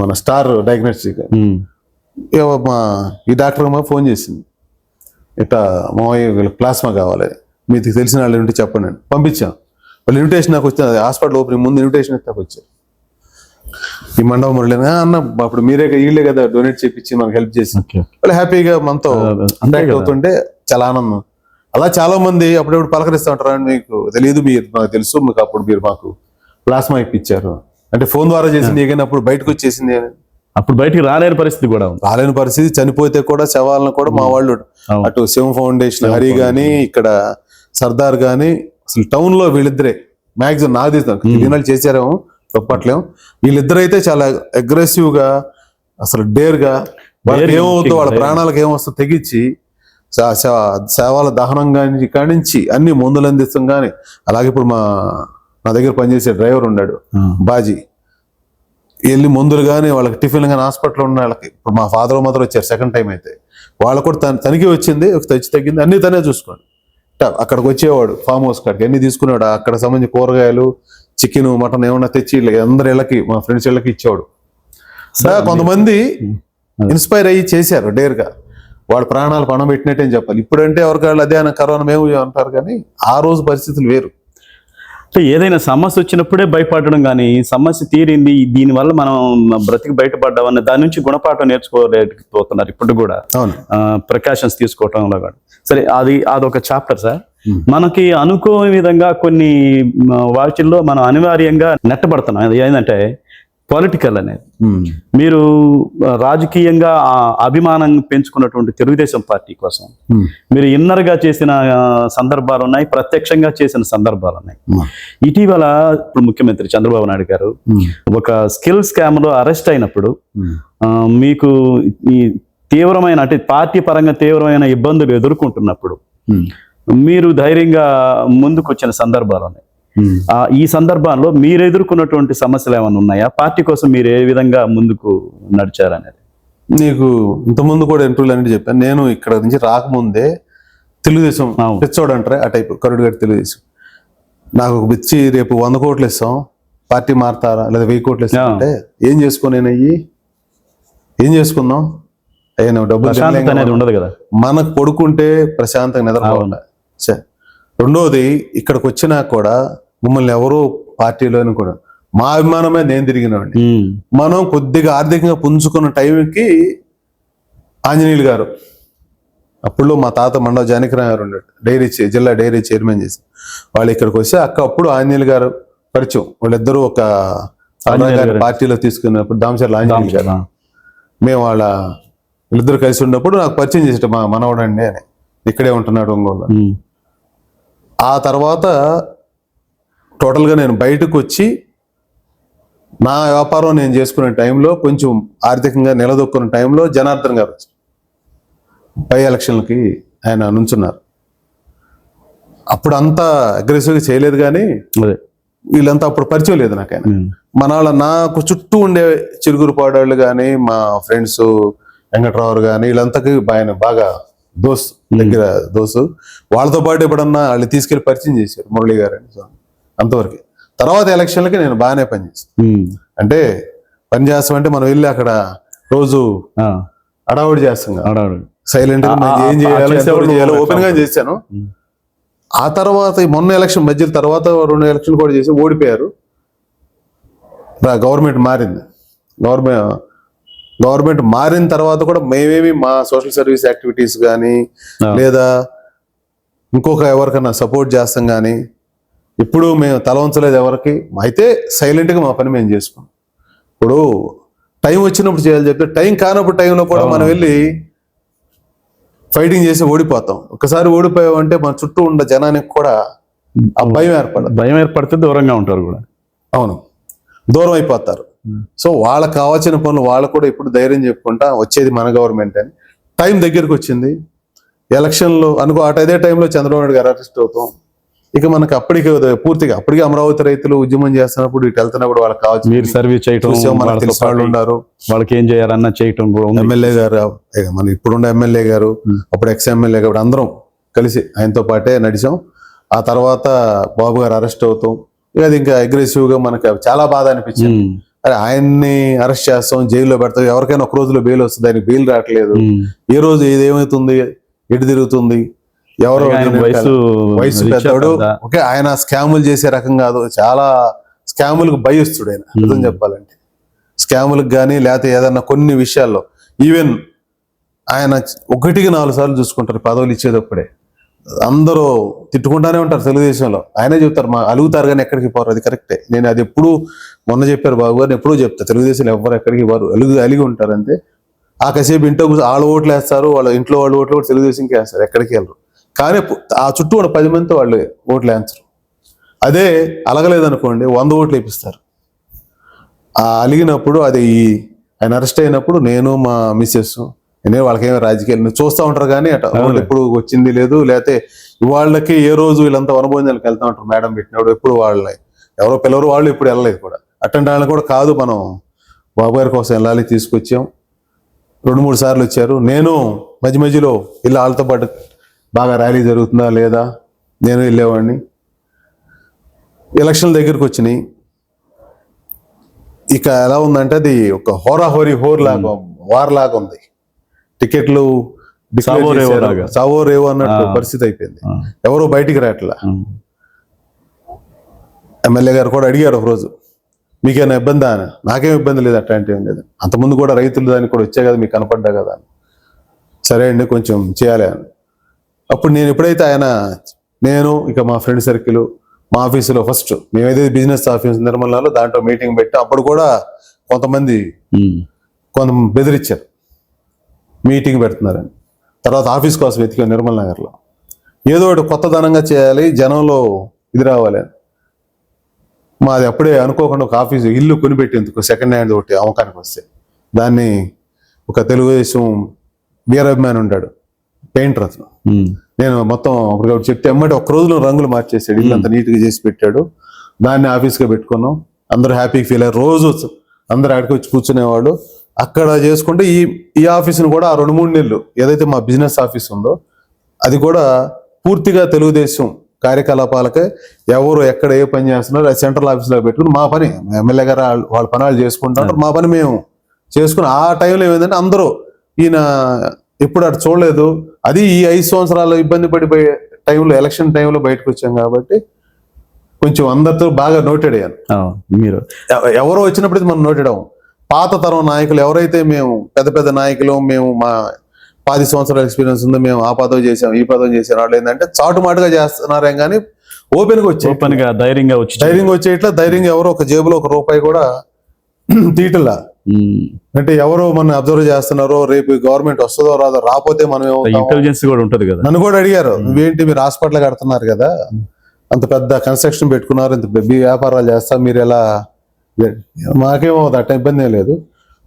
మన స్టార్ డయాగ్నోస్టిక్. ఈ డాక్టర్ అమ్మ ఫోన్ చేసింది, ఇట్లా మామయ్య ప్లాస్మా కావాలి, మీకు తెలిసిన వాళ్ళు ఉంటే చెప్పండి. పంపించాం. వాళ్ళు ఇన్విటేషన్ నాకు వచ్చింది, హాస్పిటల్ ఓపెనింగ్ ముందు ఇన్విటేషన్ నాకు వచ్చారు. ఈ మండపం మురళినా అన్న అప్పుడు మీరే వీళ్ళే కదా డొనేట్ చేయించి మనకు హెల్ప్ చేసి వాళ్ళు హ్యాపీగా మనతో ఇంటాక్ట్ అవుతుంటే చాలా ఆనందం. అలా చాలా మంది అప్పుడప్పుడు పలకరిస్తూ ఉంటారు, మీకు తెలియదు, నాకు తెలుసు, మీకు అప్పుడు మీరు మాకు ప్లాస్మా ఇప్పించారు అంటే ఫోన్ ద్వారా చేసింది. కానీ అప్పుడు బయటకు వచ్చేసింది, అప్పుడు బయటికి రాలేని పరిస్థితి కూడా ఉంది. రాలేని పరిస్థితి. చనిపోతే కూడా శవాలను కూడా మా వాళ్ళు అటు శివం ఫౌండేషన్ హరి గాని, ఇక్కడ సర్దార్ గాని, అసలు టౌన్ లో వీళ్ళిద్దరే మ్యాక్సిమం నాకు తెలిసిన చేశారేమో తప్పట్లేము. వీళ్ళిద్దరు అయితే చాలా అగ్రెసివ్ గా, అసలు డేర్ గా, వాళ్ళకి ఏమవుతుందో వాళ్ళ ప్రాణాలకు ఏమొస్తుందో తెగించి శవాల దహనం కానీ ఇక్కడి నుంచి అన్ని మందులు అందిస్తాం. కానీ అలాగే ఇప్పుడు నా దగ్గర పనిచేసే డ్రైవర్ ఉన్నాడు బాజీ, వెళ్ళి మందులు కానీ వాళ్ళకి టిఫిన్ కానీ హాస్పిటల్లో ఉన్న వాళ్ళకి, ఇప్పుడు మా ఫాదర్ మదర్ వచ్చారు సెకండ్ టైం, అయితే వాళ్ళకు కూడా తనకి వచ్చింది, తగ్గింది, అన్ని తనే చూసుకోండి. అక్కడికి వచ్చేవాడు ఫామ్ హౌస్ కాడికి అన్ని తీసుకునేవాడు. అక్కడ సంబంధించి కూరగాయలు, చికెన్, మటన్ ఏమన్నా తెచ్చి అందరి ఇళ్ళకి, మా ఫ్రెండ్స్ ఇళ్ళకి ఇచ్చేవాడు. కొంతమంది ఇన్స్పైర్ అయ్యి చేశారు డేర్గా, వాడు ప్రాణాలు పణం పెట్టినట్టే చెప్పాలి. ఇప్పుడంటే ఎవరికాళ్ళు అదే అని కరోనా మేము అంటారు, కానీ ఆ రోజు పరిస్థితులు వేరు. అంటే ఏదైనా సమస్య వచ్చినప్పుడే భయపడడం, కానీ సమస్య తీరింది, దీనివల్ల మనం బ్రతికి బయటపడ్డామని దాని నుంచి గుణపాఠం నేర్చుకోలేకపోతున్నారు ఇప్పుడు కూడా. ప్రికాషన్స్ తీసుకోవటంలో కూడా. సరే, అదొక చాప్టర్ సార్. మనకి అనుకోని విధంగా కొన్ని వాటిల్లో మనం అనివార్యంగా నెట్టబడుతున్నాం. ఏంటంటే పొలిటికల్ అనేది. మీరు రాజకీయంగా ఆ అభిమానం పెంచుకున్నటువంటి తెలుగుదేశం పార్టీ కోసం మీరు ఇన్నర్గా చేసిన సందర్భాలు ఉన్నాయి, ప్రత్యక్షంగా చేసిన సందర్భాలు ఉన్నాయి. ఇటీవల ఇప్పుడు ముఖ్యమంత్రి చంద్రబాబు నాయుడు గారు ఒక స్కిల్ స్కామ్ లో అరెస్ట్ అయినప్పుడు మీకు ఈ తీవ్రమైన అంటే పార్టీ పరంగా తీవ్రమైన ఇబ్బందులు ఎదుర్కొంటున్నప్పుడు మీరు ధైర్యంగా ముందుకు వచ్చిన సందర్భాలు ఉన్నాయి. ఈ సందర్భంలో మీరు ఎదుర్కొన్నటువంటి సమస్యలు ఏమైనా ఉన్నాయా? పార్టీ కోసం మీరు ఏ విధంగా ముందుకు నడిచారనేది. నీకు ఇంతకుముందు కూడా ఇంటర్వ్యూలు అనేది చెప్పాను. నేను ఇక్కడ నుంచి రాకముందే తెలుగుదేశం పిచ్చోడు అంటారే ఆ టైప్ కరుడుగట్టి తెలుగుదేశం. నాకు ఒక పిచ్చి రేపు 100 కోట్లు ఇస్తాం, పార్టీ మారుతారా లేదా 1000 కోట్లు ఇస్తాం అంటే ఏం చేసుకోనేనయ్యి, ఏం చేసుకుందాం అయ్యా, నువ్వు డబ్బులు అనేది ఉండదు కదా. మనకు పడుకుంటే ప్రశాంతంగా నిద్రపోవాలి. రెండోది ఇక్కడికి వచ్చినా కూడా మమ్మల్ని ఎవరు పార్టీలోని కూడా మా అభిమానమే నేను తిరిగినవాడిని. మనం కొద్దిగా ఆర్థికంగా పుంజుకున్న టైంకి ఆంజనేయులు గారు, అప్పుడు మా తాత మండవ జానకిరామ్ గారు ఉన్నాడు, జిల్లా డైరీ చైర్మన్ చేసి వాళ్ళు ఇక్కడికి వస్తే అప్పుడు ఆంజనేయులు గారు పరిచయం. వాళ్ళిద్దరూ ఒక పార్టీలో తీసుకున్నప్పుడు దామచర్ల ఆంజనేయులు గారు, మేము వీళ్ళిద్దరు కలిసి ఉన్నప్పుడు నాకు పరిచయం చేసేట మా మనవడండి అని, ఇక్కడే ఉంటున్నాడు ఒంగోలు. ఆ తర్వాత టోటల్గా నేను బయటకు వచ్చి నా వ్యాపారం నేను చేసుకునే టైంలో కొంచెం ఆర్థికంగా నిలదొక్కున్న టైంలో జనార్దన్ గారు వచ్చారు. పై ఎలక్షన్లకి ఆయన నుంచున్నారు. అప్పుడు అంతా అగ్రెసివ్గా చేయలేదు, కానీ వీళ్ళంతా అప్పుడు పరిచయం లేదు నాకు. ఆయన మన నాకు చుట్టూ ఉండే చిరుగురు పాడాళ్ళు కానీ మా ఫ్రెండ్స్ వెంకట్రావు కానీ వీళ్ళంతకి ఆయన బాగా దగ్గర దోస్తు. వాళ్ళతో పాటు ఎప్పుడన్నా వాళ్ళు తీసుకెళ్లి పరిచయం చేశారు మురళి గారు అని. అంతవరకు తర్వాత ఎలక్షన్లకి నేను బాగానే పనిచేస్తాను. అంటే పని చేస్తామంటే మనం వెళ్ళి అక్కడ రోజు అడావుడి చేస్తాం, సైలెంట్ గా ఏం చేయాలో ఓపెన్ గా చేశాను. ఆ తర్వాత మొన్న ఎలక్షన్ మధ్య తర్వాత 2 ఎలక్షన్ కూడా చేసి ఓడిపోయారు. గవర్నమెంట్ మారింది. గవర్నమెంట్ మారిన తర్వాత కూడా మేమేమి మా సోషల్ సర్వీస్ యాక్టివిటీస్ కానీ లేదా ఇంకొక ఎవరికన్నా సపోర్ట్ చేస్తాం కానీ ఇప్పుడు మేము తల వంచలేదు ఎవరికి. అయితే సైలెంట్గా మా పని మేము చేసుకున్నాం. ఇప్పుడు టైం వచ్చినప్పుడు చేయాలి చెప్తే, టైం కానప్పుడు టైంలో కూడా మనం వెళ్ళి ఫైటింగ్ చేసి ఓడిపోతాం. ఒకసారి ఓడిపోయామంటే మన చుట్టూ ఉన్న జనానికి కూడా ఆ భయం ఏర్పడితే దూరంగా ఉంటారు కూడా. అవును, దూరం అయిపోతారు. సో వాళ్ళకి కావాల్సిన పనులు వాళ్ళు కూడా ఇప్పుడు ధైర్యం చెప్పుకుంటా వచ్చేది మన గవర్నమెంట్ అని. టైం దగ్గరికి వచ్చింది, ఎలక్షన్లో అనుకో అదే టైంలో చంద్రబాబు నాయుడు గారు అరెస్ట్ అవుతాం. ఇక మనకి అప్పటికి అమరావతి రైతులు ఉద్యమం చేస్తున్నప్పుడు ఇటు వెళ్తున్నప్పుడు వాళ్ళకి కావాల్సిన మీరు సర్వీస్ చేయటం, మనకు తెలిసిన వాళ్ళు ఉన్నారు, వాళ్ళకి ఏం చేయాలన్నా చేయటం. ఎమ్మెల్యే గారు, మన ఇప్పుడున్న ఎమ్మెల్యే గారు, అప్పుడు ఎమ్మెల్యే గారు, అందరం కలిసి ఆయనతో పాటే నడిచాం. ఆ తర్వాత బాబు గారు అరెస్ట్ అవుతాం. ఇక అది ఇంకా అగ్రెసివ్ గా మనకు చాలా బాధ అనిపించింది. అరే ఆయన్ని అరెస్ట్ చేస్తాం, జైల్లో పెడతాం, ఎవరికైనా ఒక రోజులో బెయిల్ వస్తుంది, దానికి బెయిల్ రావట్లేదు. ఏ రోజు ఏదేమవుతుంది, ఎటు తిరుగుతుంది, ఎవరు వయసు పెద్దవాడు. ఓకే, ఆయన స్కాములు చేసే రకం కాదు, చాలా స్కాములకు భయస్తుడు ఆయన. అర్థం చెప్పాలంటే స్కాములకు కానీ లేకపోతే ఏదన్నా కొన్ని విషయాల్లో ఈవెన్ ఆయన 1కి 4 సార్లు చూసుకుంటారు పదవులు ఇచ్చేటప్పుడే. అందరూ తిట్టుకుంటానే ఉంటారు తెలుగుదేశంలో. ఆయనే చెప్తారు అలుగుతారు కానీ ఎక్కడికి పోరు. అది కరెక్టే. నేను అది ఎప్పుడు మొన్న చెప్పారు బాబు గారిని, ఎప్పుడూ చెప్తా, తెలుగుదేశంలో ఎవరు ఎక్కడికి పోరు, అలిగి ఉంటారు అంతే. ఆ కాసేపు ఇంట్లో వాళ్ళు ఓట్లు వేస్తారు, వాళ్ళ ఇంట్లో వాళ్ళు ఓట్లు కూడా తెలుగుదేశంకి వేస్తారు, ఎక్కడికి వెళ్ళరు. కానీ ఆ చుట్టూ ఉన్న 10 మందితో వాళ్ళు ఓట్లు వేయించరు. అదే అలగలేదనుకోండి 100 ఓట్లు వేపిస్తారు. ఆ అలిగినప్పుడు అది ఆయన అరెస్ట్ అయినప్పుడు నేను మా మిస్సెస్ వాళ్ళకేమో రాజకీయాలు చూస్తూ ఉంటారు కానీ వాళ్ళు ఎప్పుడు వచ్చింది లేదు. లేకపోతే వాళ్ళకి ఏ రోజు వీళ్ళంతా వనభోజనాలకు వెళ్తూ ఉంటారు మేడం పెట్టినప్పుడు, ఎప్పుడు వాళ్ళని ఎవరో పిల్లలు వాళ్ళు ఇప్పుడు వెళ్ళలేదు కూడా. అటెండ్ వాళ్ళని కూడా కాదు, మనం బాబు గారి కోసం వెళ్ళాలి తీసుకొచ్చాం. 2-3 సార్లు వచ్చారు. నేను మధ్యలో ఇలా వాళ్ళతో పాటు బాగా ర్యాలీ జరుగుతుందా లేదా నేను వెళ్ళేవాడిని. ఎలక్షన్ దగ్గరికి వచ్చినాయి. ఇక ఎలా ఉందంటే అది ఒక హోర్ లాగా వార్ లాగా ఉంది. టికెట్లు సావో రేవో అన్నట్టు పరిస్థితి అయిపోయింది. ఎవరు బయటికి రావట్లా. ఎమ్మెల్యే గారు కూడా అడిగారు ఒకరోజు, మీకేమైనా ఇబ్బందా అని. నాకేం ఇబ్బంది లేదు, అట్లాంటి ఏం లేదు. అంతకుముందు కూడా రైతులు దానికి కూడా వచ్చాయి కదా, మీకు కనపడ్డా కదా. సరే అండి కొంచెం చేయాలి అని. అప్పుడు నేను ఎప్పుడైతే నేను ఇక మా ఫ్రెండ్ సర్కిల్ మా ఆఫీసులో ఫస్ట్ మేమైతే బిజినెస్ ఆఫీస్ నిర్మలలో దాంట్లో మీటింగ్ పెట్టి అప్పుడు కూడా కొంతమంది బెదిరించారు, మీటింగ్ పెడుతున్నారని. తర్వాత ఆఫీస్ కోసం వెతికాం నిర్మల్ నగర్లో. ఏదో ఒకటి కొత్తదనంగా చేయాలి, జనంలో ఇది రావాలి. మాది అప్పుడే అనుకోకుండా ఒక ఆఫీస్ ఇల్లు కొనిపెట్టేందుకు సెకండ్ హ్యాండ్ ఒకటి అమ్మకానికి వస్తే, దాన్ని ఒక తెలుగుదేశం వీరాభిమాని ఉంటాడు, పెయింటర్ అతను. నేను మొత్తం అప్పుడు చెప్తే ఎమ్మటి ఒక్క రోజులో రంగులు మార్చేసాడు, ఇల్లు అంత నీట్గా చేసి పెట్టాడు. దాన్ని ఆఫీస్గా పెట్టుకున్నాం, అందరూ హ్యాపీగా ఫీల్ అయ్యారు. రోజు అందరు ఆడికి వచ్చి కూర్చునేవాళ్ళు. అక్కడ చేసుకుంటే ఈ ఆఫీసును కూడా ఆ 2-3 నెలలు ఏదైతే మా బిజినెస్ ఆఫీస్ ఉందో అది కూడా పూర్తిగా తెలుగుదేశం కార్యకలాపాలకే, ఎవరు ఎక్కడ ఏ పని చేస్తున్నారు అది సెంట్రల్ ఆఫీస్లో పెట్టుకుని మా పని ఎమ్మెల్యే గారు వాళ్ళ పనులు చేసుకుంటారు, మా పని మేము చేసుకుని. ఆ టైంలో ఏమైందంటే అందరూ ఈయన ఎప్పుడు అటు చూడలేదు. అది ఈ 5 సంవత్సరాలు ఇబ్బంది పడిపోయే టైంలో, ఎలక్షన్ టైంలో బయటకు వచ్చాం కాబట్టి కొంచెం అందరితో బాగా నోటెడ్ అయ్యాను. మీరు ఎవరో వచ్చినప్పుడు మనం నోటెడ్ అవ్వం. పాత తరం నాయకులు ఎవరైతే మేము పెద్ద పెద్ద నాయకులు, మేము మా 10 సంవత్సరాల ఎక్స్పీరియన్స్ ఉందో, మేము ఆ పదవి చేసాం ఈ పదవి చేసాం, వాళ్ళు ఏంటంటే చాటుమాటుగా చేస్తున్నారేం కానీ ఓపెన్గా ధైర్యంగా వచ్చేట్లా, ధైర్యంగా ఎవరో ఒక జేబులో ₹1 కూడా తీటలా. అంటే ఎవరో మనం అబ్జర్వ్ చేస్తున్నారో, రేపు గవర్నమెంట్ వస్తుందో రాదో, రాకపోతే మనం ఇంటెలిజెన్స్ కూడా ఉంటది కదా. నన్ను కూడా అడిగారు, నువ్వేంటి మీరు హాస్పిటల్ కడుతున్నారు కదా, అంత పెద్ద కన్స్ట్రక్షన్ పెట్టుకున్నారు, ఇంత వ్యాపారాలు చేస్తా, మీరు ఎలా? మాకేమో అట్ట ఇబ్బంది ఏం లేదు.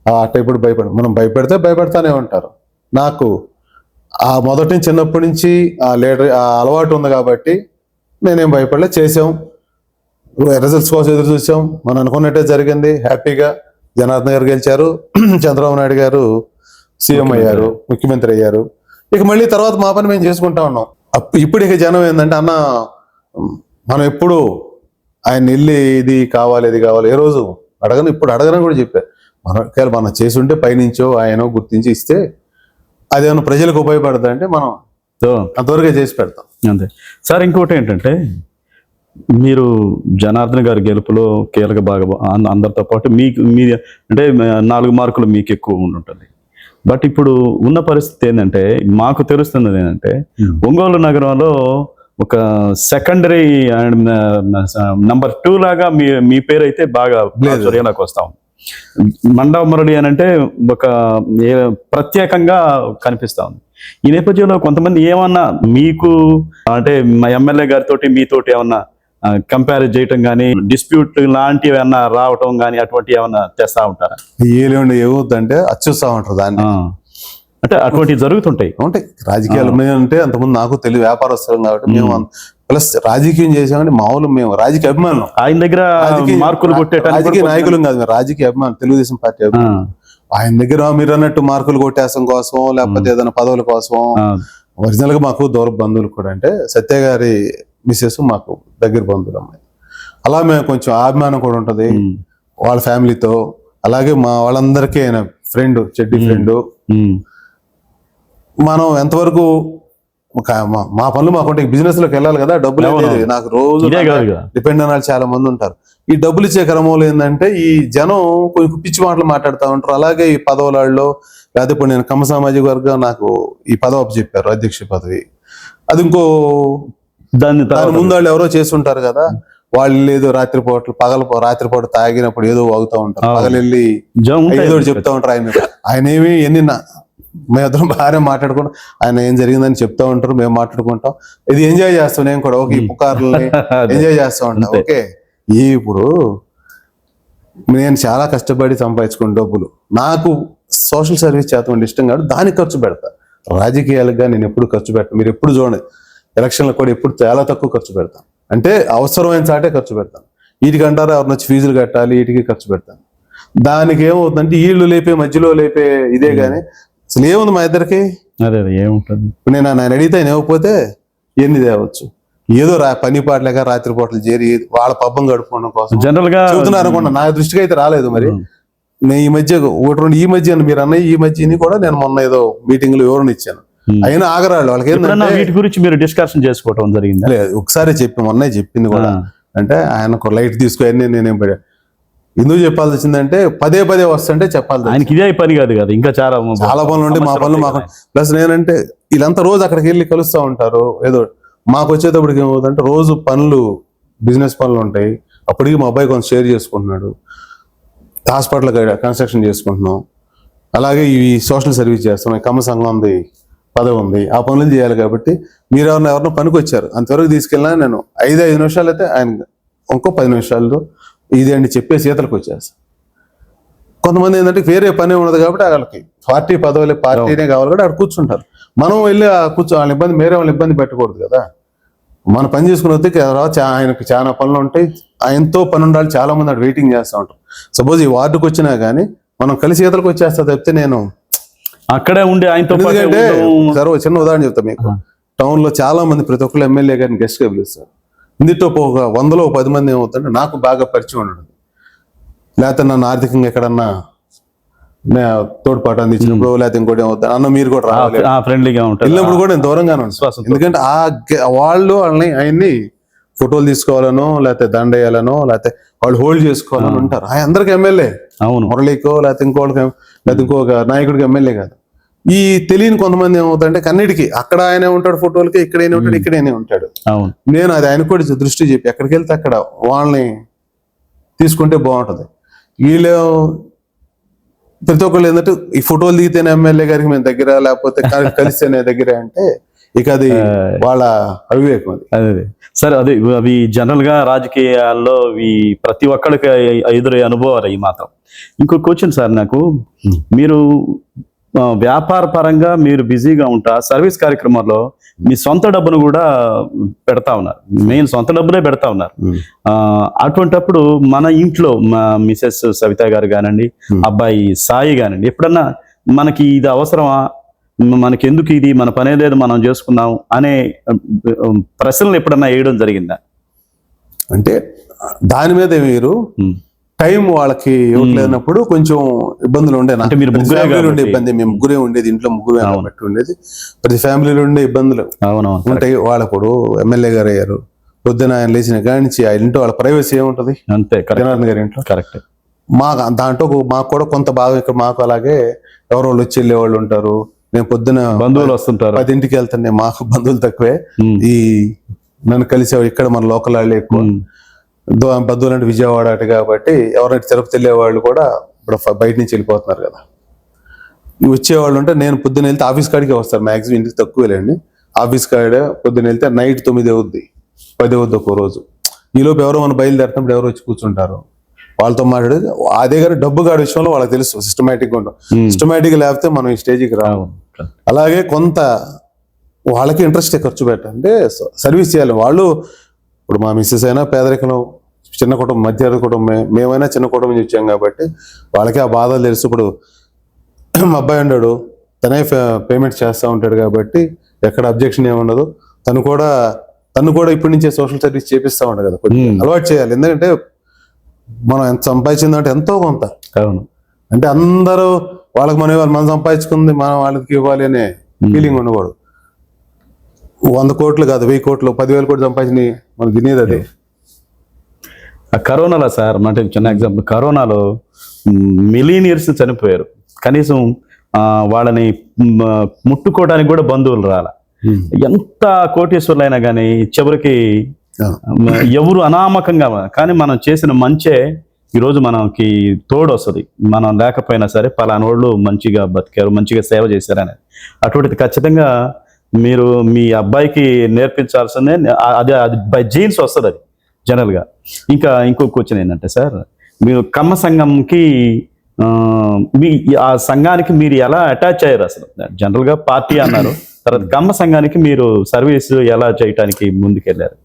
అట్ట ఇప్పుడు మనం భయపెడితే భయపెడతానే ఉంటారు. నాకు ఆ మొదటి నుంచి చిన్నప్పటి నుంచి ఆ అలవాటు ఉంది కాబట్టి నేనేం భయపడలే. చేసాం, రిజల్ట్స్ కోసం ఎదురు చూసాం, మనం అనుకున్నట్టే జరిగింది. హ్యాపీగా జనార్దన్ గారు గెలిచారు, చంద్రబాబు నాయుడు గారు సీఎం అయ్యారు, ముఖ్యమంత్రి అయ్యారు. ఇక మళ్ళీ తర్వాత మా పని మేము చేసుకుంటా ఉన్నాం. ఇప్పుడు ఇక జనం ఏంటంటే, అన్న మనం ఎప్పుడు ఆయన వెళ్ళి ఇది కావాలి ఇది కావాలి ఏ రోజు అడగను, ఇప్పుడు అడగనని కూడా చెప్పారు. మనం చేసి ఉంటే పైనుంచో ఆయన గుర్తించి ఇస్తే అదేమన్నా ప్రజలకు ఉపయోగపడుతుంది అంటే మనం అంతవరకే చేసి పెడతాం అంతే సార్. ఇంకోటి ఏంటంటే, మీరు జనార్దన్ గారి గెలుపులో కీలక భాగం అందరితో పాటు మీకు మీ అంటే 4 మార్కులు మీకు ఎక్కువ ఉంటుంది. బట్ ఇప్పుడు ఉన్న పరిస్థితి ఏంటంటే, మాకు తెలుస్తున్నది ఏంటంటే, ఒంగోలు నగరంలో ఒక సెకండరీ అండ్ నంబర్ 2 లాగా మీ పేరు అయితే బాగా చర్యలోకి వస్తాం. మండవ మురళి అని అంటే ఒక ప్రత్యేకంగా కనిపిస్తా ఉంది. ఈ నేపథ్యంలో కొంతమంది ఏమన్నా మీకు అంటే మా ఎమ్మెల్యే గారితో మీతోటి ఏమన్నా కంపేర్ చేయటం కానీ, డిస్ప్యూట్ లాంటివి ఏమన్నా రావటం కానీ అటువంటి ఏమన్నా చేస్తా ఉంటారా? ఏమవుతుందంటే అచ్చుస్తా ఉంటారు దాన్ని, అంటే అటువంటివి జరుగుతుంటాయి. ఉంటాయి రాజకీయాలు. అంటే అంతకుముందు నాకు తెలియదు, వ్యాపారస్తులం కాబట్టి మేము ప్లస్ రాజకీయం చేసామంటే మామూలు మేము రాజకీయ అభిమానులు. ఆయన దగ్గర మార్కులు కొట్టే రాజకీయ నాయకులు కాదు, మేము రాజకీయ అభిమానులు, తెలుగుదేశం పార్టీ అభిమానులు. ఆయన దగ్గర మీరు అన్నట్టు మార్కులు కొట్టేసం కోసం, లేకపోతే ఏదైనా పదవుల కోసం. ఒరిజినల్ గా మాకు దూర బంధువులు కూడా, అంటే సత్య గారి మిస్సెస్ మాకు దగ్గర బంధువులు అమ్మాయి. అలా మేము కొంచెం అభిమానం కూడా ఉంటది వాళ్ళ ఫ్యామిలీతో. అలాగే మా వాళ్ళందరికీ ఆయన ఫ్రెండ్, చెడ్డి ఫ్రెండ్. మనం ఎంతవరకు మా పనులు మాకుంటే బిజినెస్ లోకి వెళ్ళాలి కదా, డబ్బులు అనేది నాకు రోజు డిపెండ్ అయిన చాలా మంది ఉంటారు. ఈ డబ్బులు ఇచ్చే క్రమంలో ఏంటంటే, ఈ జనం కొంచెం పిచ్చి మాటలు మాట్లాడుతూ ఉంటారు. అలాగే ఈ పదవులలో, లేకపోతే ఇప్పుడు నేను కమ్మ సామాజిక వర్గం నాకు ఈ పదవి చెప్పారు, అధ్యక్ష పదవి. అది ఇంకో దాని ముందు వాళ్ళు ఎవరో చేస్తుంటారు కదా, వాళ్ళు ఏదో రాత్రిపూట తాగినప్పుడు ఏదో వాగుతూ ఉంటారు, పగలెళ్ళి ఏదో చెప్తా ఉంటారు. ఆయన ఏమి మేమిద్దరం బాగానే మాట్లాడుకుంటాం, ఆయన ఏం జరిగిందని చెప్తా ఉంటారు, మేము మాట్లాడుకుంటాం. ఇది ఎంజాయ్ చేస్తాం. నేను కూడా ఈ పుకార్లని ఎంజాయ్ చేస్తూ ఉంటాం. ఓకే, ఇప్పుడు నేను చాలా కష్టపడి సంపాదించుకున్న డబ్బులు నాకు సోషల్ సర్వీస్ చేస్తాం ఇష్టం కాబట్టి దానికి ఖర్చు పెడతా. రాజకీయాలుగా నేను ఎప్పుడు ఖర్చు పెడతాను. మీరు ఎప్పుడు చూడండి, ఎలక్షన్లకు కూడా ఎప్పుడు చాలా తక్కువ ఖర్చు పెడతాను. అంటే అవసరమైన చాటే ఖర్చు పెడతాను. వీటికంటారా ఎవరిని వచ్చి ఫీజులు కట్టాలి, వీటికి ఖర్చు పెడతాను. దానికి ఏమవుతుందంటే వీళ్ళు లేపే మధ్యలో లేపే ఇదే కానీ అసలు ఏముంది మా ఇద్దరికి? ఏముంటుంది? నేను ఆయన అడిగితే ఆయన ఇవ్వకపోతే ఎన్ని తేవచ్చు? ఏదో పని పాటలేక రాత్రిపూటలు చేరి వాళ్ళ పబ్బం గడుపుకోవడం కోసం జనరల్ గా చెబుతున్నారు అనుకున్నా. నా దృష్టికి అయితే రాలేదు. మరి నేను ఈ మధ్య ఈ మధ్య మీరు అన్న ఈ మధ్యని కూడా నేను మొన్న ఏదో మీటింగ్ లో వివరణ ఇచ్చాను. అయినా ఆగరాళ్ళు వాళ్ళకి ఏంటంటే వీటి గురించి మీరు డిస్కషన్ చేసుకోవడం జరిగింది. ఒకసారి మొన్న చెప్పింది కూడా, అంటే ఆయన లైట్ తీసుకొని నేనేం పడా ఎందుకు చెప్పాల్సి వచ్చిందంటే పదే వస్తుంటే చెప్పాలి. ఆయనకి ఇదే పని కాదు కదా, ఇంకా చాలా పనులు ఉంటే మా పనులు మాకు. ప్లస్ నేనంటే వీళ్ళంతా రోజు అక్కడికి వెళ్ళి కలుస్తూ ఉంటారు. ఏదో మాకు వచ్చేటప్పటికి ఏమవుతుందంటే రోజు పనులు, బిజినెస్ పనులు ఉంటాయి. అప్పటికి మా అబ్బాయి కొంచెం షేర్ చేసుకుంటున్నాడు. హాస్పిటల్ కన్స్ట్రక్షన్ చేసుకుంటున్నాం, అలాగే ఈ సోషల్ సర్వీస్ చేస్తాం, ఈ కమ్మ సంఘం ఉంది, పదవి ఉంది, ఆ పనులు చేయాలి. కాబట్టి మీరు ఎవరినో పనికి వచ్చారు, అంతవరకు తీసుకెళ్ళినా నేను 5 నిమిషాలు అయితే ఆయన ఇంకో 10 నిమిషాల్లో ఇది అని చెప్పేసి ఈతలకు వచ్చేస్తాను. కొంతమంది ఏంటంటే వేరే పని ఉండదు కాబట్టి వాళ్ళకి పార్టీ పదవులే, పార్టీనే కావాలి కాబట్టి అక్కడ కూర్చుంటారు. మనం వెళ్ళి వాళ్ళ ఇబ్బంది, వేరే వాళ్ళని ఇబ్బంది పెట్టకూడదు కదా. మన పని చేసుకుని వస్తే తర్వాత ఆయనకు చాలా పనులు ఉంటాయి, ఆయనతో పని ఉండాలి, చాలా మంది అక్కడ వెయిటింగ్ చేస్తూ ఉంటారు. సపోజ్ ఈ వార్డుకు వచ్చినా కానీ మనం కలిసి ఈతలకు వచ్చేస్తా తప్పితే నేను అక్కడే ఉండి ఆయనతో ఎందుకంటే సరే చిన్న ఉదాహరణ చెప్తా మీకు. టౌన్ లో చాలా మంది ప్రతి ఒక్కరు ఎమ్మెల్యే గారిని గెస్ట్ గా పిలుస్తారు. ఇందులో ఒక 100లో 10 మంది ఏమవుతుంటే నాకు బాగా పరిచయం ఉండదు, లేకపోతే నన్ను ఆర్థికంగా ఎక్కడన్నా తోడ్పాటు అందించినప్పుడు, లేకపోతే ఇంకోటి ఏమవుతాను అన్న మీరు కూడా రావాలి, ఫ్రెండ్లీగా ఉంటారు, వెళ్ళినప్పుడు కూడా నేను దూరంగానే ఉంటాను. ఎందుకంటే వాళ్ళని ఆయన్ని ఫోటోలు తీసుకోవాలనో, లేకపోతే దండేయాలనో, లేకపోతే వాళ్ళు హోల్డ్ చేసుకోవాలని ఉంటారు. ఆయన అందరికి ఎమ్మెల్యే, అవును, మురళికో లేకపోతే ఇంకోళ్ళకి, లేకపోతే ఇంకొక నాయకుడికి ఎమ్మెల్యే కాదు. ఈ తెలియని కొంతమంది ఏమవుతారంటే కన్నిటికి అక్కడ ఆయనే ఉంటాడు, ఫోటోలకి ఇక్కడైనా ఉంటాడు, ఇక్కడైనా ఉంటాడు. నేను అది ఆయన కూడా దృష్టి చెప్పి ఎక్కడికి వెళ్తే అక్కడ వాళ్ళని తీసుకుంటే బాగుంటది. వీళ్ళు ప్రతి ఒక్కళ్ళు ఏంటంటే ఈ ఫోటోలు దిగితేనే ఎమ్మెల్యే గారికి మేము దగ్గర, లేకపోతే కలిస్తేనే దగ్గర అంటే ఇక అది వాళ్ళ అవివేకం. అదే సరే, అది అవి జనరల్ గా రాజకీయాల్లో ప్రతి ఒక్కరికి ఎదురయ్యే అనుభవాలు ఈ మాత్రం. ఇంకో క్వశ్చన్ సార్, నాకు మీరు వ్యాపార పరంగా మీరు బిజీగా ఉంటా సర్వీస్ కార్యక్రమాల్లో మీ సొంత డబ్బును కూడా పెడతా ఉన్నారు, మెయిన్ సొంత డబ్బునే పెడతా ఉన్నారు. అటువంటప్పుడు మన ఇంట్లో మా మిసెస్ సవిత గారు కానివ్వండి, అబ్బాయి సాయి కానివ్వండి, ఎప్పుడన్నా మనకి ఇది అవసరమా, మనకి ఎందుకు ఇది, మన పనే లేదు మనం చేసుకున్నాం అనే ప్రశ్నలు ఎప్పుడన్నా వేయడం జరిగిందా? అంటే దాని మీద మీరు టైం వాళ్ళకి ఇవ్వట్లేనప్పుడు కొంచెం ఇబ్బందులు ఉండే. అంటే మీరు ఫ్యామిలీలో ఉండే ఇబ్బంది, మేము ముగ్గురే ఉండేది, ఇంట్లో ముగ్గురే బట్టి ఉండేది, ప్రతి ఫ్యామిలీలో ఉండే ఇబ్బందులు ఉంటాయి. వాళ్ళప్పుడు ఎమ్మెల్యే గారు అయ్యారు, పొద్దున ఆయన లేచిన కాడి నుంచి ఆ ఇంట్లో వాళ్ళ ప్రైవసీ ఏముంటుంది, అంతే జనార్దన్ గారి ఇంట్లో. కరెక్ట్. దాంట్లో మాకు కూడా కొంత భాగం ఇక్కడ మాకు అలాగే ఎవరో వాళ్ళు వచ్చి వెళ్ళే వాళ్ళు ఉంటారు. నేను పొద్దున బంధువులు వస్తుంటారు, 10ంటికి వెళ్తాను, మాకు బంధువులు తక్కువే, ఈ నన్ను కలిసేవాళ్ళు ఇక్కడ మన లోకల్ వాళ్ళే ఎక్కువ. బంధువులు అంటే విజయవాడ అటు కాబట్టి ఎవరైనా తిరుపతి వెళ్ళే వాళ్ళు కూడా ఇప్పుడు బయట నుంచి వెళ్ళిపోతున్నారు కదా. వచ్చేవాళ్ళు ఉంటే నేను పొద్దున్న వెళ్తే ఆఫీస్ కాడికే వస్తారు, మాక్సిమం ఇంటికి తక్కువ వెళ్ళండి. ఆఫీస్ కాడ పొద్దున్న వెళ్తే నైట్ 9 అవుద్ది, 10 అవుద్ది ఒక రోజు. ఈలోపు ఎవరో మనం బయలుదేరుతున్నప్పుడు ఎవరో వచ్చి కూర్చుంటారు, వాళ్ళతో మాట్లాడేది అదే. గారు డబ్బు గాడి విషయంలో వాళ్ళకి తెలుసు, సిస్టమేటిక్గా ఉంటాం. సిస్టమేటిక్ లేకపోతే మనం ఈ స్టేజ్కి రాము. అలాగే కొంత వాళ్ళకి ఇంట్రెస్ట్ ఖర్చు పెట్టాలంటే సర్వీస్ చేయాలి. వాళ్ళు ఇప్పుడు మా మిస్సెస్ అయినా పేదరికంలో చిన్న కుటుంబం, మధ్య కుటుంబమే, మేమైనా చిన్న కుటుంబం వచ్చాం కాబట్టి వాళ్ళకి ఆ బాధలు తెలుసు. ఇప్పుడు మా అబ్బాయి ఉన్నాడు, తనే పేమెంట్ చేస్తూ ఉంటాడు కాబట్టి ఎక్కడ అబ్జెక్షన్ ఏముండదు. తను కూడా ఇప్పటి నుంచే సోషల్ సర్వీస్ చేపిస్తూ ఉంటాడు కదా, కొంచెం అలవాటు చేయాలి. ఎందుకంటే మనం ఎంత సంపాదించిందంటే ఎంతో కొంత, అంటే అందరూ వాళ్ళకి మనం సంపాదించుకుంది మనం వాళ్ళకి ఇవ్వాలి అనే ఫీలింగ్ ఉండకూడదు. 100 కోట్లు కాదు, 1000 కోట్లు, 10,000 కోట్లు సంపాదించి మనం తినేది అదే. కరోనాలో సార్, అంటే చిన్న ఎగ్జాంపుల్, కరోనాలో మిలీనియర్స్ చనిపోయారు, కనీసం వాళ్ళని ముట్టుకోవడానికి కూడా బంధువులు రాల. ఎంత కోటీశ్వరులైనా కానీ చివరికి ఎవరు అనామకంగా, కానీ మనం చేసిన మంచే ఈరోజు మనకి తోడు వస్తుంది. మనం లేకపోయినా సరే పలానోళ్ళు మంచిగా బతికారు, మంచిగా సేవ చేశారు అనేది. అటువంటిది ఖచ్చితంగా మీరు మీ అబ్బాయికి నేర్పించాల్సిందే, అది బై జీన్స్ వస్తుంది అది జనరల్గా. ఇంకో క్వశ్చన్ ఏంటంటే సార్, మీరు కమ్మ సంఘంకి ఆ సంఘానికి మీరు ఎలా అటాచ్ అయ్యారు అసలు? జనరల్గా పార్టీ అన్నారు, తర్వాత కమ్మ సంఘానికి మీరు సర్వీస్ ఎలా చేయటానికి ముందుకెళ్ళారు?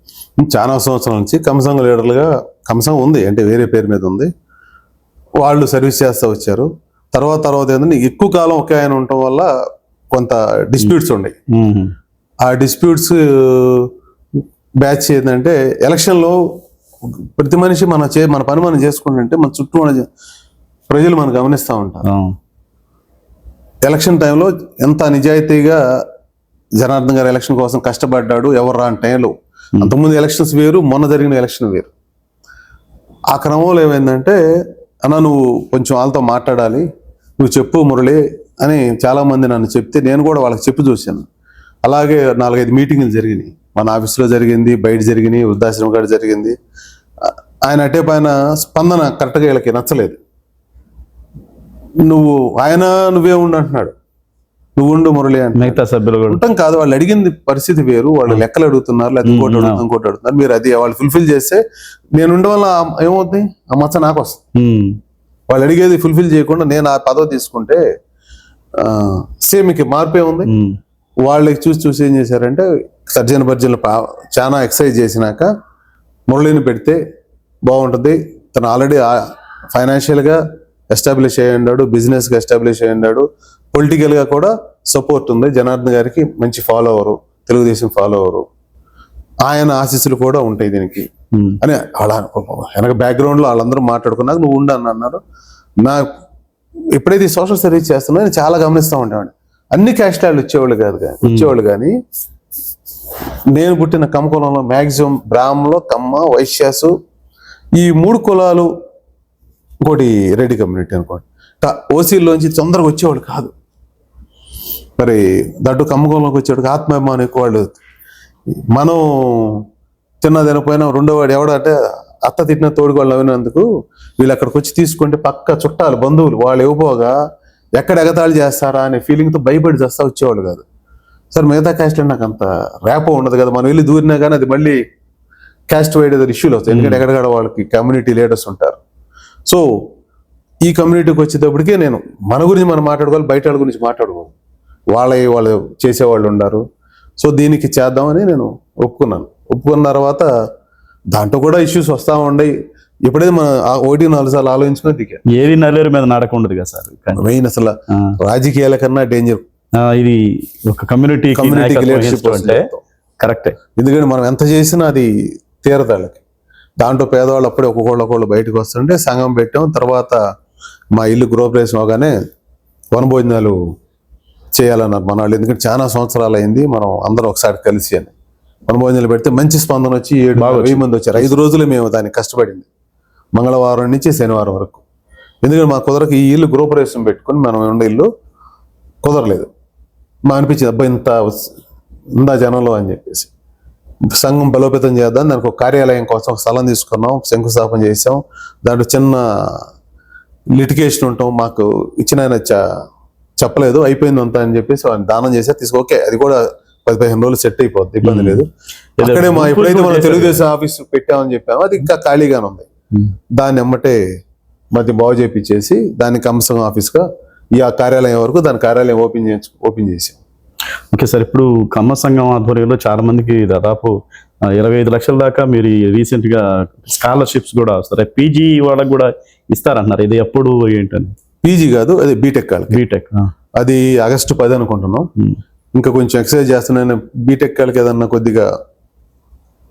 చాలా సంవత్సరాల నుంచి కమ్మ సంఘ లీడర్లుగా, కమ్మ సంఘం ఉంది అంటే వేరే పేరు మీద ఉంది, వాళ్ళు సర్వీస్ చేస్తూ వచ్చారు. తర్వాత ఏంటంటే ఎక్కువ కాలం ఒకే ఆయన ఉండటం వల్ల కొంత డిస్ప్యూట్స్ ఉన్నాయి. ఆ డిస్ప్యూట్స్ బ్యాచ్ ఏంటంటే ఎలక్షన్లో ప్రతి మనిషి మన పని మనం చేసుకుంటుంటే మన చుట్టూ మన ప్రజలు మనం గమనిస్తూ ఉంటారు. ఎలక్షన్ టైంలో ఎంత నిజాయితీగా జనార్దన్ గారు ఎలక్షన్ కోసం కష్టపడ్డాడు, ఎవరు రాని టైంలో. అంతకుముందు ఎలక్షన్స్ వేరు, మొన్న జరిగిన ఎలక్షన్ వేరు. ఆ క్రమంలో ఏమైందంటే, అన్న నువ్వు కొంచెం వాళ్ళతో మాట్లాడాలి, నువ్వు చెప్పు మురళి అని చాలామంది నన్ను చెప్తే నేను కూడా వాళ్ళకి చెప్పి చూశాను. అలాగే 4-5 మీటింగులు జరిగినాయి, మన ఆఫీస్లో జరిగింది, బయట జరిగినాయి, వృద్ధాశ్రమం కాడ జరిగింది. ఆయన అటే పైన స్పందన కరెక్ట్గా వీళ్ళకి నచ్చలేదు. నువ్వు ఆయన నువ్వే ఉండు అంటున్నాడు, నువ్వు ఉండు మురళి అంటున్నాడు. మిగతా సభ్యులు కూడా ఉండటం కాదు, వాళ్ళు అడిగింది పరిస్థితి వేరు, వాళ్ళు లెక్కలు అడుగుతున్నారు, లేదా ఇంకోటి అడుగుతున్నారు. మీరు అది వాళ్ళు ఫుల్ఫిల్ చేస్తే నేను ఉండే వల్ల ఏమవుతుంది, ఆ మచ్చ నాకు వస్తుంది. వాళ్ళు అడిగేది ఫుల్ఫిల్ చేయకుండా నేను ఆ పదవి తీసుకుంటే సేమ్ మీకు మార్పు ఏముంది. వాళ్ళకి చూసి ఏం చేశారంటే తర్జన భర్జనలు చాలా ఎక్సర్సైజ్ చేసినాక మురళిని పెడితే బాగుంటుంది. తను ఆల్రెడీ ఫైనాన్షియల్గా ఎస్టాబ్లిష్ అయ్యి ఉన్నాడు, బిజినెస్గా ఎస్టాబ్లిష్ అయ్యి ఉన్నాడు, పొలిటికల్గా కూడా సపోర్ట్ ఉంది. జనార్దన్ గారికి మంచి ఫాలోవరు, తెలుగుదేశం ఫాలోవరు, ఆయన ఆశీస్సులు కూడా ఉంటాయి దీనికి అని వాళ్ళ వెనక బ్యాక్గ్రౌండ్లో వాళ్ళందరూ మాట్లాడుకున్నాక నువ్వు ఉండని అన్నారు. నా ఎప్పుడైతే సోషల్ సర్వీస్ చేస్తున్నా నేను చాలా గమనిస్తూ ఉంటాను. అన్ని క్యాస్ట్ వాళ్ళు వచ్చేవాళ్ళు కానీ నేను పుట్టిన కమ్మ కులంలో మ్యాక్సిమం బ్రాహ్మణులు, కమ్మ, వైశ్యాసు, ఈ 3 కులాలు, ఇంకోటి రెడ్డి కమ్యూనిటీ అనుకోండి, ఓసీల్లోంచి తొందరగా వచ్చేవాళ్ళు కాదు. మరి దట్టు కమ్మ కులంలోకి వచ్చేవాడికి ఆత్మాభిమానం ఎక్కువ. వాళ్ళు మనం తినపోయినా రెండోవాడు ఎవడంటే అత్త తిట్టిన తోడుకు వాళ్ళు నవ్వినందుకు వీళ్ళు అక్కడికి వచ్చి తీసుకుంటే పక్క చుట్టాలు, బంధువులు వాళ్ళు ఇవ్వబోగా ఎక్కడ ఎగతాళి చేస్తారా అనే ఫీలింగ్తో భయపడి చేస్తా వచ్చేవాళ్ళు కాదు. సార్ మిగతా క్యాస్ట్లో నాకు అంత ర్యాపో ఉండదు కదా, మనం వెళ్ళి దూరినా కానీ అది మళ్ళీ క్యాస్ట్ వైడ్ ఏదో ఇష్యూలు వస్తాయి. ఎందుకంటే ఎక్కడెక్కడ వాళ్ళకి కమ్యూనిటీ లీడర్స్ ఉంటారు. సో ఈ కమ్యూనిటీకి వచ్చేటప్పటికే నేను మన గురించి మనం మాట్లాడుకోవాలి, బయట వాళ్ళ గురించి మాట్లాడుకోవాలి. వాళ్ళు చేసేవాళ్ళు ఉన్నారు. సో దీనికి చేద్దామని నేను ఒప్పుకున్న తర్వాత దాంట్లో కూడా ఇష్యూస్ వస్తూ ఉన్నాయి. ఎప్పుడైతే మనం 1-4 సార్లు ఆలోచించుకుని దిగా ఏది నల్లేరు మీద నాటక ఉండదు కదా సార్. మెయిన్ అసలు రాజకీయాల కన్నా డేంజర్ ఇది ఒక కమ్యూనిటీ అంటే కరెక్టే. ఎందుకంటే మనం ఎంత చేసినా అది తీరదాళ్ళకి. దాంట్లో పేదవాళ్ళు అప్పుడే ఒక్కొక్కళ్ళు బయటకు వస్తుంటే సంఘం పెట్టాం. తర్వాత మా ఇల్లు గృహప్రవేశం అవగానే వనభోజనాలు చేయాలన్నారు మన వాళ్ళు. ఎందుకంటే చాలా సంవత్సరాలు అయింది మనం అందరం ఒకసారి కలిసి అని వనభోజనాలు పెడితే మంచి స్పందన వచ్చి 7,000 మంది వచ్చారు. 5 రోజులు మేము దానికి కష్టపడింది, మంగళవారం నుంచి శనివారం వరకు. ఎందుకంటే మా కుదరకు ఈ ఇల్లు గృహప్రవేశం పెట్టుకుని మనం ఉండే ఇల్లు కుదరలేదు. మా అనిపించింది అబ్బాయి ఇంత ఉందా జనంలో అని చెప్పేసి సంఘం బలోపేతం చేద్దాం. దానికి ఒక కార్యాలయం కోసం ఒక స్థలం తీసుకున్నాం, శంకుస్థాపన చేసాం. దాంట్లో చిన్న లిటిగేషన్ ఉంటాం, మాకు ఇచ్చిన ఆయన చెప్పలేదు, అయిపోయింది అంతా అని చెప్పేసి ఆయన దానం చేశారు. ఓకే, అది కూడా 10-15 రోజులు సెట్ అయిపోద్ది, ఇబ్బంది లేదు. అక్కడే ఎప్పుడైతే మనం తెలుగుదేశం ఆఫీస్ పెట్టామని చెప్పామో అది ఇంకా ఖాళీగానే ఉంది. దాన్ని ఎమ్మటే మధ్య బాగు చేపించేసి దాన్ని కమిషన్ ఆఫీస్గా ఈ కార్యాలయం వరకు దాని కార్యాలయం ఓపెన్ చేసాం. ఓకే సార్, ఇప్పుడు కమ్మ సంఘం ఆధ్వర్యంలో చాలా మందికి దాదాపు 25 లక్షల దాకా మీరు రీసెంట్ గా స్కాలర్షిప్స్ కూడా వస్తారు. పీజీ వాళ్ళకి కూడా ఇస్తారంటున్నారు. ఇది ఎప్పుడు ఏంటని? పీజీ కాదు, అది బీటెక్ వాళ్ళకి. బీటెక్ అది ఆగస్టు 10 అనుకుంటున్నాం. ఇంకా కొంచెం ఎక్సర్సైజ్ చేస్తున్నాను. బీటెక్ వాళ్ళకి ఏదన్నా కొద్దిగా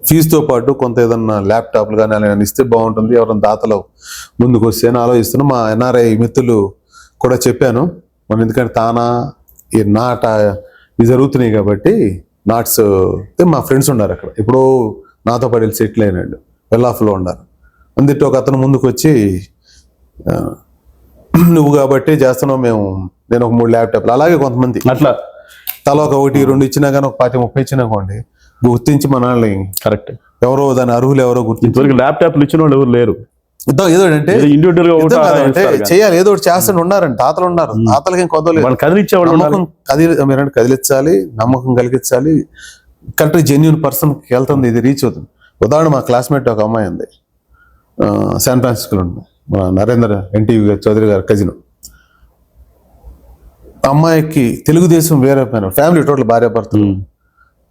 ఫీజుతో పాటు కొంత ఏదన్నా ల్యాప్టాప్లు కానీ అలా ఇస్తే బాగుంటుంది, ఎవరైనా దాతలు ముందుకు వస్తే అని ఆలోచిస్తున్నాం. మా ఎన్ఆర్ఐ మిత్రులు కూడా చెప్పాను మనం, ఎందుకంటే తానా ఈ నాట ఇవి జరుగుతున్నాయి కాబట్టి నాట్స్ మా ఫ్రెండ్స్ ఉన్నారు అక్కడ, ఇప్పుడు నాతో పాటు సెటిల్ అయినాడు, వెల్లాఫ్లో ఉన్నారు. అందుకే ఒక అతను ముందుకు వచ్చి నువ్వు కాబట్టి చేస్తున్నావు, నేను ఒక 3 ల్యాప్టాప్లు, అలాగే కొంతమంది అట్లా తల ఒక 1-2 ఇచ్చినా కానీ ఒక 20-30 ఇచ్చినాకోండి గుర్తించి మన వాళ్ళని కరెక్ట్ ఎవరో దాని అర్హులు ఎవరో గుర్తించి ల్యాప్టాప్లు ఇచ్చిన వాళ్ళు ఎవరు లేరు. ఏదో అంటే చేయాలి, ఏదో ఒకటి చేస్తూనే ఉన్నారండి, తాతలు ఉన్నారు. తాతలకి ఏం కొదవలేదు, కదిలించాలి, నమ్మకం కలిగించాలి. కరెక్ట్ జెన్యూన్ పర్సన్కి వెళ్తుంది, ఇది రీచ్ అవుతుంది. ఉదాహరణ మా క్లాస్మేట్ ఒక అమ్మాయి ఉంది, శాన్ ఫ్రాన్సిస్కోలో ఉంది, మా నరేంద్ర ఎన్టీవీ చౌదరి గారు కజిన్. అమ్మాయికి తెలుగుదేశం వేరే ఫ్యామిలీ టోటల్ భార్యాభర్తలు.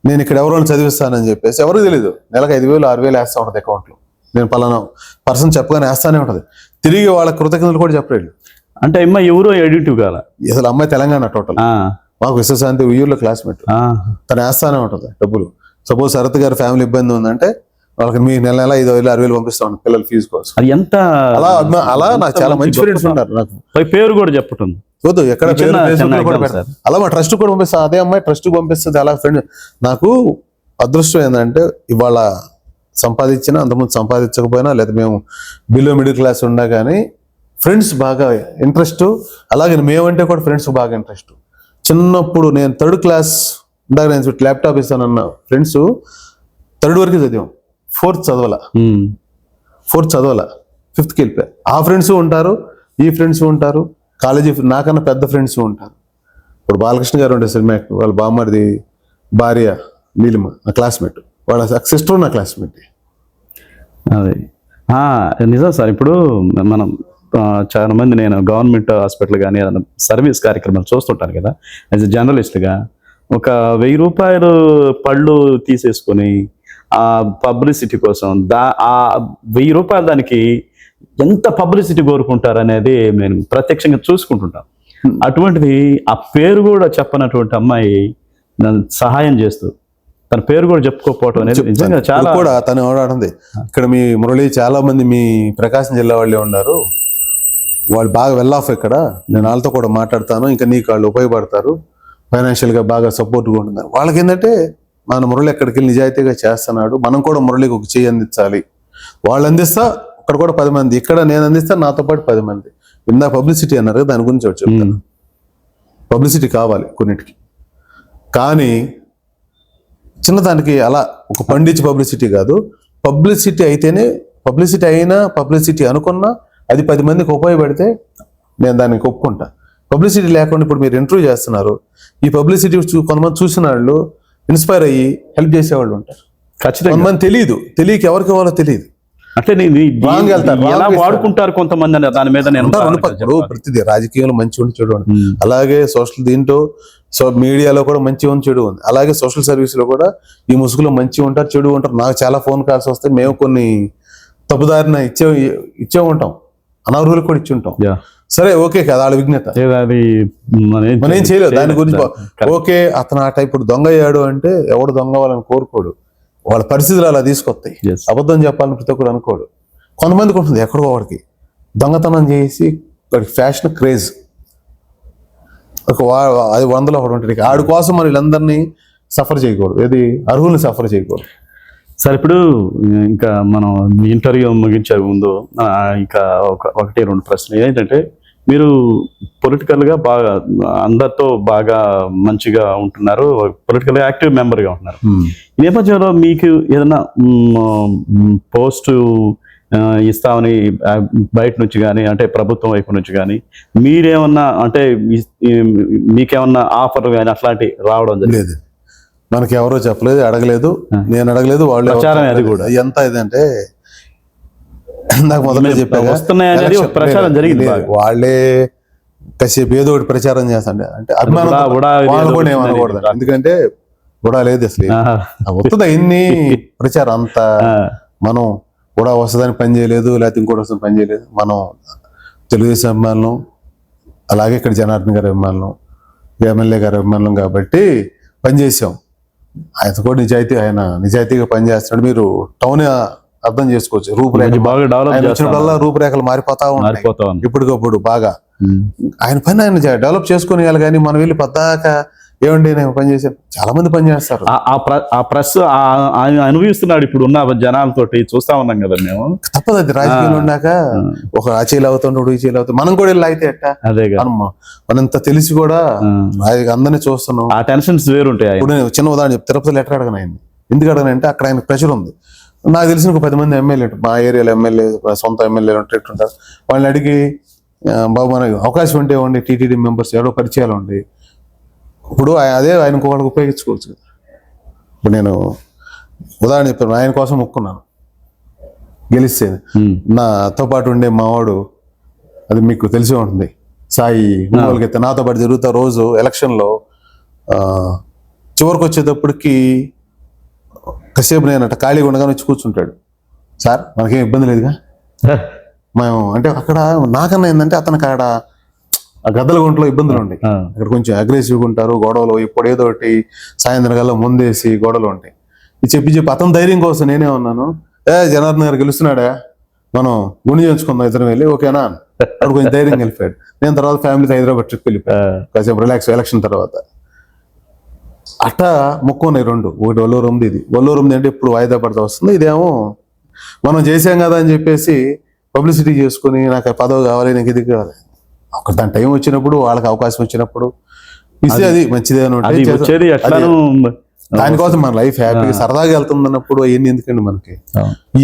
నేను ఇక్కడ ఎవరైనా చదివిస్తానని చెప్పేసి ఎవరికి తెలియదు, నెలకు 5,000-6,000 వేస్తా ఉంటుంది అకౌంట్లో. నేను పలానా పర్సన్ చెప్పగానే వేస్తానే ఉంటుంది. తిరిగి వాళ్ళ కృతజ్ఞతలు కూడా చెప్పలేదు. అంటే అమ్మాయి ఎవరో ఎడిటివ్ కాదా, అసలు అమ్మాయి తెలంగాణ టోటల్. మాకు విశ్వశాంతి ఉయ్యూరులో క్లాస్మేట్, తను వేస్తానే ఉంటుంది డబ్బులు. సపోజ్ శరత్ గారి ఫ్యామిలీ ఇబ్బంది ఉందంటే వాళ్ళకి మీ నెల 5,000-6,000 పంపిస్తా ఉంటాను పిల్లల ఫీజు కోసం. అది ఎంత అలా నాకు చాలా మంచి ఫ్రెండ్స్ ఉన్నారు. నాకు పేరు కూడా చెప్పటం వద్దు, ఎక్కడ అలా మా ట్రస్ట్ కూడా పంపిస్తా, అదే అమ్మాయి ట్రస్ట్ పంపిస్తుంది. అలా ఫ్రెండ్ నాకు అదృష్టం ఏంటంటే ఇవాళ సంపాదించినా అంతకుముందు సంపాదించకపోయినా, లేదా మేము బిలో మిడిల్ క్లాస్ ఉన్నా కానీ ఫ్రెండ్స్ బాగా ఇంట్రెస్ట్. అలాగే మేమంటే కూడా ఫ్రెండ్స్ బాగా ఇంట్రెస్ట్. చిన్నప్పుడు నేను 3rd క్లాస్ ఇందాక నేను ల్యాప్టాప్ ఇస్తానన్న ఫ్రెండ్స్ 3rd వరకు చదివాం, 4th చదవాల, 5th వెళ్ళిపోయా. ఆ ఫ్రెండ్స్ ఉంటారు, ఈ ఫ్రెండ్స్ ఉంటారు. కాలేజీ నాకన్నా పెద్ద ఫ్రెండ్స్ ఉంటారు. ఇప్పుడు బాలకృష్ణ గారు ఉండే సినిమా యాక్టర్, వాళ్ళ బామ్మడిది భార్య నీలిమ నా క్లాస్మేట్, వాళ్ళ సిస్టర్ నా క్లాస్మేట్. అదే నిజం సార్. ఇప్పుడు మనం చాలా మంది, నేను గవర్నమెంట్ హాస్పిటల్ కానీ ఏదైనా సర్వీస్ కార్యక్రమాలు చూస్తుంటాను కదా యాజ్ ఎ జర్నలిస్ట్గా, ఒక 1000 రూపాయలు పళ్ళు తీసేసుకొని ఆ పబ్లిసిటీ కోసం ఆ 1000 రూపాయలు దానికి ఎంత పబ్లిసిటీ కోరుకుంటారు అనేది నేను ప్రత్యక్షంగా చూసుకుంటుంటాను. అటువంటిది ఆ పేరు కూడా చెప్పనటువంటి అమ్మాయి నన్ను సహాయం చేస్తూ తన పేరు కూడా చెప్పుకోకపోవటం అనేది నిజంగా చాలా కూడా తను ఎవడంది. ఇక్కడ మీ మురళి చాలా మంది మీ ప్రకాశం జిల్లా వాళ్ళే ఉన్నారు, వాళ్ళు బాగా వెల్ ఆఫ్ ఇక్కడ, నేను వాళ్ళతో కూడా మాట్లాడతాను, ఇంకా నీకు వాళ్ళు ఉపయోగపడతారు, ఫైనాన్షియల్గా బాగా సపోర్ట్గా ఉంటున్నారు. వాళ్ళకి ఏంటంటే మన మురళి ఎక్కడికి వెళ్ళి నిజాయితీగా చేస్తున్నాడు, మనం కూడా మురళికి ఒక చెయ్యి అందించాలి. వాళ్ళు అందిస్తా అక్కడ కూడా 10 మంది, ఇక్కడ నేను అందిస్తా నాతో పాటు 10 మంది. ఇందా పబ్లిసిటీ అన్నారు కదా, దాని గురించి ఒకటి చెప్తాను. పబ్లిసిటీ కావాలి కొన్నిటికి, కానీ చిన్నదానికి అలా ఒక పండించి పబ్లిసిటీ కాదు. పబ్లిసిటీ అయితేనే, పబ్లిసిటీ అయినా పబ్లిసిటీ అనుకున్నా అది 10 మందికి ఉపయోగపడితే నేను దానికి ఒప్పుకుంటా. పబ్లిసిటీ లేకుండా ఇప్పుడు మీరు ఇంటర్వ్యూ చేస్తున్నారు, ఈ పబ్లిసిటీ కొంతమంది చూసిన వాళ్ళు ఇన్స్పైర్ అయ్యి హెల్ప్ చేసేవాళ్ళు ఉంటారు. ఖచ్చితంగా కొంతమంది తెలియక ఎవరికి ఇవ్వాలో తెలియదు, అంటే Wrong వెళ్తారు, ఎలా wrong వాడుకుంటారు కొంతమంది అనే దాని మీద నేను ఇప్పుడు ప్రతిదీ రాజకీయంలో మంచి ఉంది చెడు ఉంది, అలాగే సోషల్ దీంట్లో మీడియాలో కూడా మంచి ఉంది చెడు ఉంది, అలాగే సోషల్ సర్వీస్ లో కూడా ఈ ముసుగులో మంచి ఉంటారు చెడు ఉంటారు. నాకు చాలా ఫోన్ కాల్స్ వస్తాయి, మేము కొన్ని తప్పుదారిన ఇచ్చే ఉంటాం, అనర్హులకు కూడా ఇచ్చి ఉంటాం. సరే ఓకే కదా, వాళ్ళ విజ్ఞత, అది మనం ఏం చేయలేదు దాని గురించి. ఓకే అతను ఆ టైప్ ఇప్పుడు దొంగ అయ్యాడు అంటే ఎవడు దొంగ అవ్వాలని కోరుకోడు, వాళ్ళ పరిస్థితులు అలా తీసుకొస్తాయి. అబద్ధం చెప్పాలని ప్రతి ఒక్కరు అనుకోడు. కొంతమందికి ఉంటుంది ఎక్కడో వాడికి దొంగతనం చేసి వాడికి ఫ్యాషన్ క్రేజ్, అది 100లో ఒకటి ఉంటుంది. ఆడి కోసం మరి వీళ్ళందరినీ సఫర్ చేయకూడదు, ఏది అర్హుల్ని సఫర్ చేయకూడదు. సార్ ఇప్పుడు ఇంకా మనం ఇంటర్వ్యూ ముగించే ముందు ఇంకా 1-2 ప్రశ్నలు ఏంటంటే, మీరు పొలిటికల్గా బాగా అందరితో బాగా మంచిగా ఉంటున్నారు, పొలిటికల్గా యాక్టివ్ మెంబర్గా ఉంటున్నారు. ఈ నేపథ్యంలో మీకు ఏదైనా పోస్టు ఇస్తామని బయట నుంచి కానీ, అంటే ప్రభుత్వం వైపు నుంచి కానీ మీరేమన్నా, అంటే మీకేమన్నా ఆఫర్ కానీ అట్లాంటి రావడం జరిగింది? మనకి ఎవరో చెప్పలేదు, అడగలేదు, నేను అడగలేదు, వాళ్ళు ప్రచారం అది కూడా ఎంత ఇదంటే నాకు మొదలే చెప్పాను వస్తున్నాయనేది ప్రచారం జరిగింది. వాళ్ళే కాసేపు ఏదో ఒకటి ప్రచారం చేస్తాండి అంటే అభిమానం వాళ్ళు కూడా ఏమనకూడదు, ఎందుకంటే కూడా లేదు అసలు వస్తుందా ఇన్ని ప్రచారం అంతా. మనం కూడా వస్తుందని పని చేయలేదు, లేకపోతే ఇంకోటి వస్తుంది పని చేయలేదు. మనం తెలుగుదేశం అభిమానులు, అలాగే ఇక్కడ జనార్దన్ గారి అభిమానులు, ఎమ్మెల్యే గారి అభిమానులు కాబట్టి పనిచేసాం. ఆయన కూడా ఆయన నిజాయితీగా పనిచేస్తున్నాడు. మీరు టౌన్ అర్థం చేసుకోవచ్చు, రూపురేఖలు మారిపోతా ఉంటాయి ఇప్పటికప్పుడు బాగా. ఆయన పని ఆయన డెవలప్ చేసుకుని కానీ మనం వెళ్ళి పద్దాక ఏమండి నేను పని చేశాను, చాలా మంది పని చేస్తారు. ఆ ప్రెస్ ఆయన అనుభవిస్తున్నాడు ఇప్పుడు ఉన్న జనాలతోటి, చూస్తా ఉన్నాం కదా మేము. తప్పదు అది, రాజకీయంలో ఉన్నాక ఒక ఆ చీలు అవుతుంటాడు, ఈ చీలు అవుతుంది, మనం కూడా వెళ్ళి అయితే ఎట్టా. అదే మనంత తెలిసి కూడా అందరినీ చూస్తున్నాం, ఆ టెన్షన్స్ వేరుంటాయి. ఇప్పుడు నేను చిన్న ఉదాహరణ చెప్తే, తిరుపతిలో ఎట్లా అడగను ఆయన్ని, ఎందుకు అడగనంటే అక్కడ ఆయన ప్రెషర్ ఉంది. నాకు తెలిసిన ఒక 10 మంది ఎమ్మెల్యే, మా ఏరియాలో ఎమ్మెల్యే సొంత ఎమ్మెల్యేలు ఉంటారు, వాళ్ళని అడిగి బాబు మనకి అవకాశం ఉంటే ఉండి టీటీడీ మెంబర్స్ ఎవరో పరిచయాలు ఉండి, ఇప్పుడు అదే ఆయన ఇంకొకళ్ళకి ఉపయోగించుకోవచ్చు కదా. ఇప్పుడు నేను ఉదాహరణ చెప్పాను, ఆయన కోసం మొక్కున్నాను గెలిస్తే, నాతో పాటు ఉండే మావాడు, అది మీకు తెలిసి ఉంటుంది, సాయి అయితే నాతో పాటు జరుగుతా రోజు ఎలక్షన్లో చివరికి వచ్చేటప్పటికి కాసేపు నేను అట్లా ఖాళీగా ఉండగానే వచ్చి కూర్చుంటాడు, సార్ మనకేం ఇబ్బంది లేదుగా మేము అంటే. అక్కడ నాకన్నా ఏంటంటే అతనికి అక్కడ గద్దల గుంటలో ఇబ్బందులు ఉంటాయి, అక్కడ కొంచెం అగ్రెసివ్గా ఉంటారు, గొడవలు ఇప్పుడు ఏదో ఒకటి సాయంత్రం కల్లా ముందేసి గొడవలు ఉంటాయి. ఇది చెప్పి అతని ధైర్యం కోసం నేనే ఉన్నాను, జనార్దన్ గారు గెలుస్తున్నాడా మనం గుండె చేయించుకుందాం ఇద్దరం వెళ్ళి, ఓకేనా అప్పుడు కొంచెం ధైర్యం వెళ్ళిపోయాడు. నేను తర్వాత ఫ్యామిలీతో హైదరాబాద్ ట్రిప్ వెళ్ళిపోయాను కాసేపు రిలాక్స్ ఎలక్షన్ తర్వాత. అట్టా మొక్కు ఉన్నాయి 2, ఒకటి ఒల్లూరు ఉంది, ఇది ఒల్లూరు ఉంది అంటే ఇప్పుడు వాయిదా పడతా వస్తుంది, ఇదేమో మనం చేసాం కదా అని చెప్పేసి పబ్లిసిటీ చేసుకుని నాకు పదవి కావాలి, నాకు ఇది కావాలి. ఒక దాని టైం వచ్చినప్పుడు వాళ్ళకి అవకాశం వచ్చినప్పుడు ఇస్తే అది మంచిదే వచ్చేది. ఎట్లాను దానికోసం మన లైఫ్ హ్యాపీగా సరదాగా వెళ్తుంది అన్నప్పుడు అవన్నీ ఎందుకండి మనకి.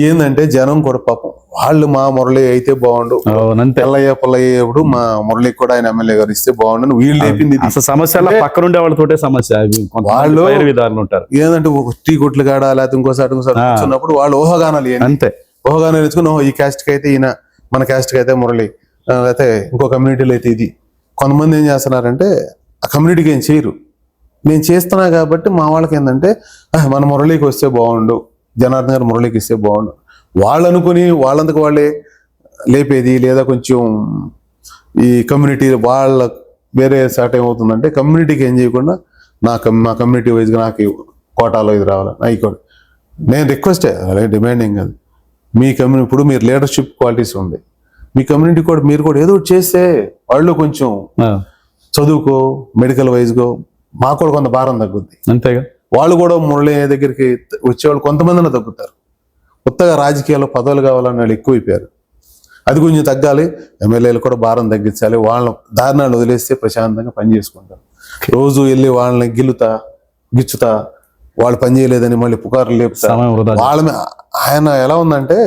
ఏంటంటే జనం కూడా పాపం వాళ్ళు మా మురళి అయితే బాగుండు, అవునంతే. పుల్లయ్యేప్పుడు మా మురళికి కూడా ఆయన ఎమ్మెల్యే గారు ఇస్తే బాగుండు వీళ్ళు లేపింది ఇది. అసలు సమస్య పక్కన ఉండే వాళ్ళతోటే సమస్య. వాళ్ళు విధాలు ఉంటారు ఏంటంటే ఒక టీ కొట్లు కాడ లేకపోతే ఇంకోసారి కూర్చున్నప్పుడు వాళ్ళు ఊహగానాలు అంతే. ఊహగానాలు నేర్చుకుని ఈ క్యాస్ట్ కి అయితే ఈయన, మన క్యాస్ట్ కి అయితే మురళి, లేకపోతే ఇంకో కమ్యూనిటీలో అయితే ఇది. కొంతమంది ఏం చేస్తున్నారంటే ఆ కమ్యూనిటీకి ఏం చేయరు, నేను చేస్తున్నా కాబట్టి మా వాళ్ళకి ఏంటంటే మన మురళికి వస్తే బాగుండు, జనార్దన్ గారు మురళికి ఇస్తే బాగుండు వాళ్ళు అనుకుని వాళ్ళందుకు వాళ్ళే లేపేది. లేదా కొంచెం ఈ కమ్యూనిటీ వాళ్ళ వేరే సాట్ ఏమవుతుందంటే కమ్యూనిటీకి ఏం చేయకుండా మా కమ్యూనిటీ వైజ్గా నాకు కోటాలో ఇది రావాలి అయిపోయి నేను రిక్వెస్టే, అలాగే డిమాండింగ్ అది. మీ కమ్యూనిటీ ఇప్పుడు మీరు లీడర్షిప్ క్వాలిటీస్ ఉంది, మీ కమ్యూనిటీ కూడా మీరు కూడా ఏదో చేస్తే వాళ్ళు కొంచెం చదువుకో మెడికల్ వైజ్గో మాకు కూడా కొంత భారం తగ్గుద్ది. అంతేగా. వాళ్ళు కూడా మురళి దగ్గరికి వచ్చేవాళ్ళు కొంతమందిని తగ్గుతారు. కొత్తగా రాజకీయాల్లో పదవులు కావాలని వాళ్ళు ఎక్కువైపోయారు. అది కొంచెం తగ్గాలి. ఎమ్మెల్యేలు కూడా భారం తగ్గించాలి. వాళ్ళ దారుణాలు వదిలేస్తే ప్రశాంతంగా పని చేసుకుంటారు. రోజు వెళ్ళి వాళ్ళని గిచ్చుతా వాళ్ళు పని చేయలేదని మళ్ళీ పుకార్లు లేపుతా వాళ్ళ ఆయన ఎలా ఉందంటే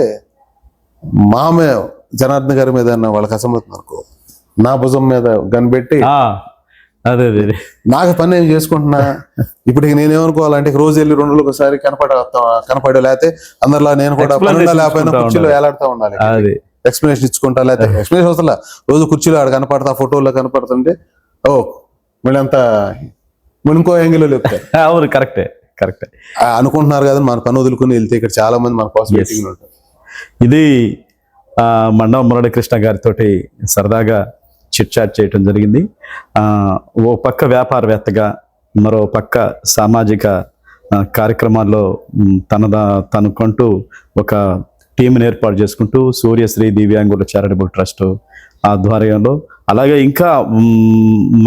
మామే జనార్దన్ గారి మీద వాళ్ళకి అసమర్థం అనుకో, నా భుజం మీద కనిపెట్టి అదే నాకు పని ఏం చేసుకుంటున్నా. ఇప్పుడు నేనేమనుకోవాలంటే రోజు వెళ్ళి 2 రోజులకు ఒకసారి కనపడే లేకపోతే అందరిలా నేను కూడా లేకపోయినా కుర్చీలో వేలాడుతూ ఉండాలి, ఎక్స్ప్లెనేషన్ ఇచ్చుకుంటా. లేకపోతే ఎక్స్ప్లెనేషన్ అవసరం, రోజు కుర్చీలో ఆడ కనపడతా, ఫోటోలో కనపడుతుంటే మళ్ళీ అంతా ఇంకో యాంగిల్లో లేపుతారు. అవును, కరెక్టే అనుకుంటున్నారు కదా మన పని వదులుకుని వెళ్తే ఇక్కడ చాలా మంది మన కోసం ఉంటారు. ఇది మండవ మురళీకృష్ణ గారితో సరదాగా చిట్ చాట్ చేయటం జరిగింది. ఓ పక్క వ్యాపారవేత్తగా, మరో పక్క సామాజిక కార్యక్రమాల్లో తనకంటూ ఒక టీంని ఏర్పాటు చేసుకుంటూ సూర్యశ్రీ దివ్యాంగుల చారిటబుల్ ట్రస్ట్ ఆధ్వర్యంలో, అలాగే ఇంకా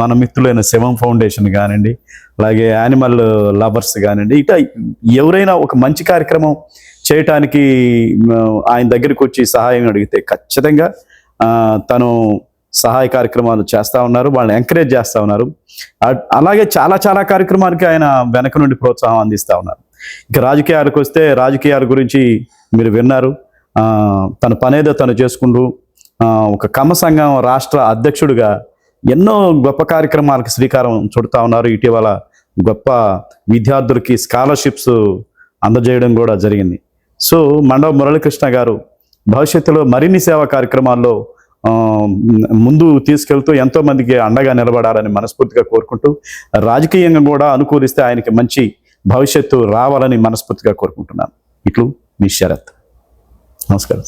మన మిత్రులైన శివం ఫౌండేషన్ కానివ్వండి, అలాగే యానిమల్ లవర్స్ కానివ్వండి, ఇట్లా ఎవరైనా ఒక మంచి కార్యక్రమం చేయటానికి ఆయన దగ్గరికి వచ్చి సహాయం అడిగితే ఖచ్చితంగా తను సహాయ కార్యక్రమాలు చేస్తూ ఉన్నారు, వాళ్ళని ఎంకరేజ్ చేస్తూ ఉన్నారు. అలాగే చాలా కార్యక్రమాలకి ఆయన వెనక నుండి ప్రోత్సాహం అందిస్తూ ఉన్నారు. ఇక రాజకీయాలకు వస్తే రాజకీయాల గురించి మీరు విన్నారు. తన పనేదో తను చేసుకుంటూ ఒక కమ్మ సంఘం రాష్ట్ర అధ్యక్షుడిగా ఎన్నో గొప్ప కార్యక్రమాలకు శ్రీకారం చుడుతూ ఉన్నారు. ఇటీవల గొప్ప విద్యార్థులకి స్కాలర్షిప్స్ అందజేయడం కూడా జరిగింది. సో మండవ మురళీకృష్ణ గారు భవిష్యత్తులో మరిన్ని సేవా కార్యక్రమాల్లో ముందు తీసుకెళ్తూ ఎంతో మందికి అండగా నిలబడాలని మనస్ఫూర్తిగా కోరుకుంటూ, రాజకీయంగా కూడా అనుకూలిస్తే ఆయనకి మంచి భవిష్యత్తు రావాలని మనస్ఫూర్తిగా కోరుకుంటున్నాను. ఇట్లు మీ శరత్. నమస్కారం.